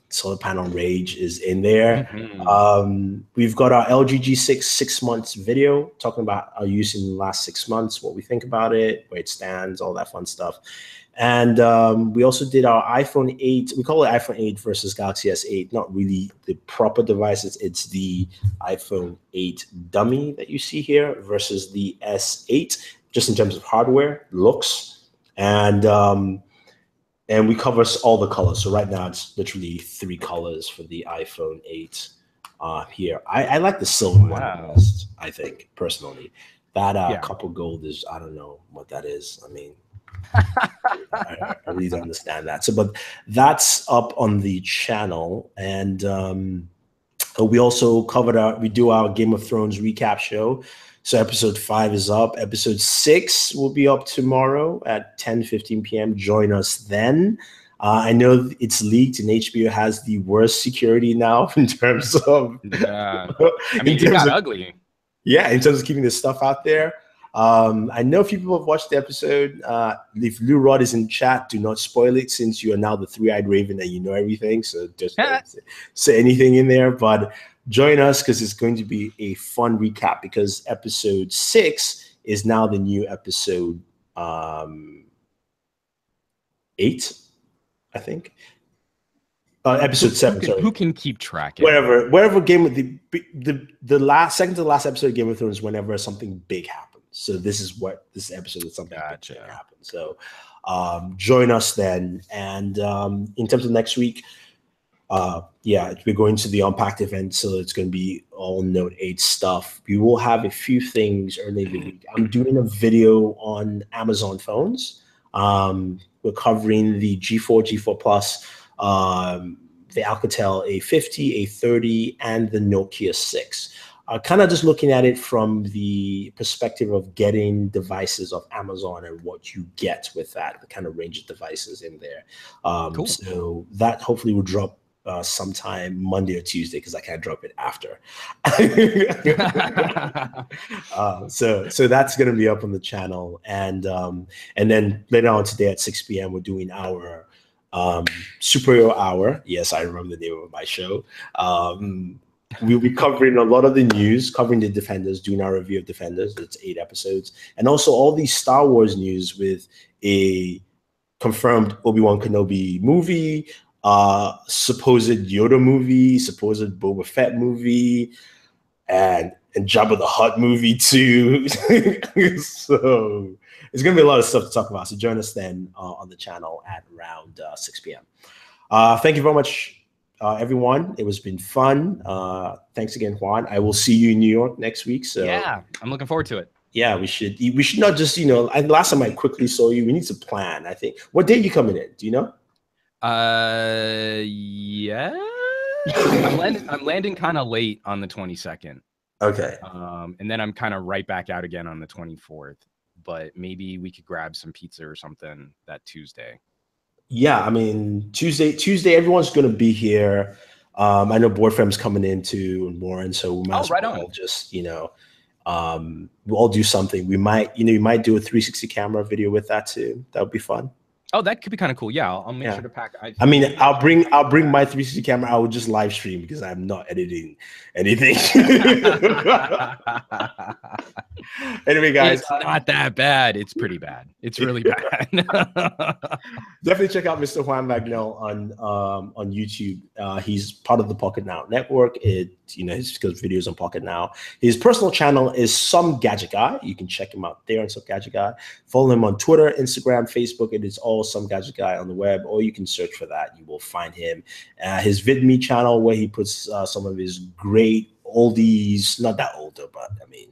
solar panel rage is in there. Mm-hmm. We've got our LG G6 6 months video talking about our use in the last 6 months, what we think about it, where it stands, all that fun stuff. And we also did our iPhone 8. We call it iPhone 8 versus Galaxy S8. Not really the proper devices. It's the iPhone 8 dummy that you see here versus the S8, just in terms of hardware, looks, and we cover all the colors. So right now it's literally 3 colors for the iPhone 8 here. I like the silver one the best, I think, personally. That copper gold is, I don't know what that is. I mean, I really don't understand that. So, but that's up on the channel, and we also we do our Game of Thrones recap show. So episode 5 is up. Episode 6 will be up tomorrow at 10:15 p.m. Join us then. I know it's leaked, and HBO has the worst security now in terms of. Yeah, I mean, it got ugly. Yeah, in terms of keeping this stuff out there. I know a few people have watched the episode. If Lou Rod is in chat, do not spoil it, since you are now the 3-eyed raven and you know everything. So just don't say anything in there. But join us, because it's going to be a fun recap, because episode 6 is now the new episode 8, I think. Episode 7. Sorry. Who can keep track? Wherever Game of the last second to the last episode of Game of Thrones, whenever something big happens. So this episode is something big happens. So join us then. And in terms of next week, we're going to the Unpacked event, so it's going to be all Note 8 stuff. We will have a few things early in the week. I'm doing a video on Amazon phones. We're covering the G4, G4 Plus, the Alcatel A50, A30, and the Nokia 6. Kind of just looking at it from the perspective of getting devices of Amazon and what you get with that, the kind of range of devices in there. Cool. So that hopefully will drop sometime Monday or Tuesday, because I can't drop it after. So that's going to be up on the channel. And then later on today at 6 p.m., we're doing our Superhero Hour. Yes, I remember the name of my show. We'll be covering a lot of the news, covering the Defenders, doing our review of Defenders. It's 8 episodes. And also all these Star Wars news with a confirmed Obi-Wan Kenobi movie, supposed Yoda movie, supposed Boba Fett movie, and Jabba the Hutt movie too. So it's going to be a lot of stuff to talk about. So join us then on the channel at around 6 p.m. Thank you very much, everyone. It was been fun. Thanks again, Juan. I will see you in New York next week. So yeah, I'm looking forward to it. Yeah, we should not just, last time I quickly saw you, we need to plan, I think. What day are you coming in? Do you know? Yeah. I'm landing kind of late on the 22nd. Okay. And then I'm kind of right back out again on the 24th. but maybe we could grab some pizza or something that Tuesday. Yeah, I mean, Tuesday, everyone's going to be here. I know Board Fem's coming in too, and Warren, so we might as right well on. just, we'll all do something. We might, you might do a 360 camera video with that too. That would be fun. Oh, that could be kind of cool. Yeah, I'll make sure to pack. I mean, I'll bring my 360 camera. I will just live stream because I'm not editing anything. Anyway, guys, it's not that bad. It's pretty bad. It's really bad. Definitely check out Mr. Juan Magnell on YouTube. He's part of the Pocket Now network. He's got videos on Pocket Now. His personal channel is Some Gadget Guy. You can check him out there on Some Gadget Guy. Follow him on Twitter, Instagram, Facebook. It is all Some Gadget Guy on the web, or you can search for that. You will find him. His VidMe channel, where he puts some of his great oldies, not that older, but I mean,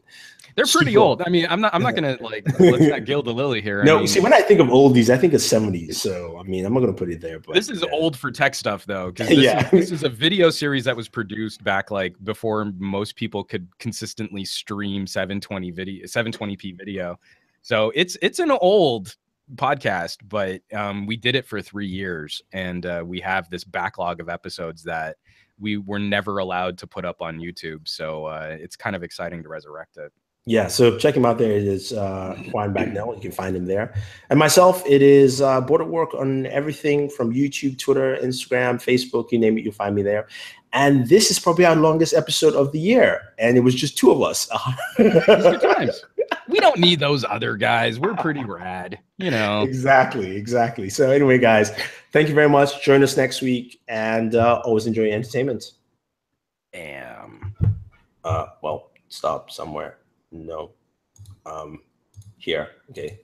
they're pretty old. I mean, I'm not gonna let's not gild the lily here. No, see, when I think of oldies, I think of 70s. So I mean, I'm not gonna put it there. But this is old for tech stuff, though, because this is a video series that was produced back before most people could consistently stream 720p video. So it's an old podcast, but we did it for 3 years, and we have this backlog of episodes that we were never allowed to put up on YouTube. So it's kind of exciting to resurrect it. Yeah, so check him out there. It is Juan Bagnell. You can find him there. And myself, it is Bored at Work on everything from YouTube, Twitter, Instagram, Facebook, you name it, you'll find me there. And this is probably our longest episode of the year. And it was just 2 of us. Good times. We don't need those other guys. We're pretty rad, Exactly. So anyway, guys, thank you very much. Join us next week, and always enjoy your entertainment. Well, stop somewhere. No. Here. Okay.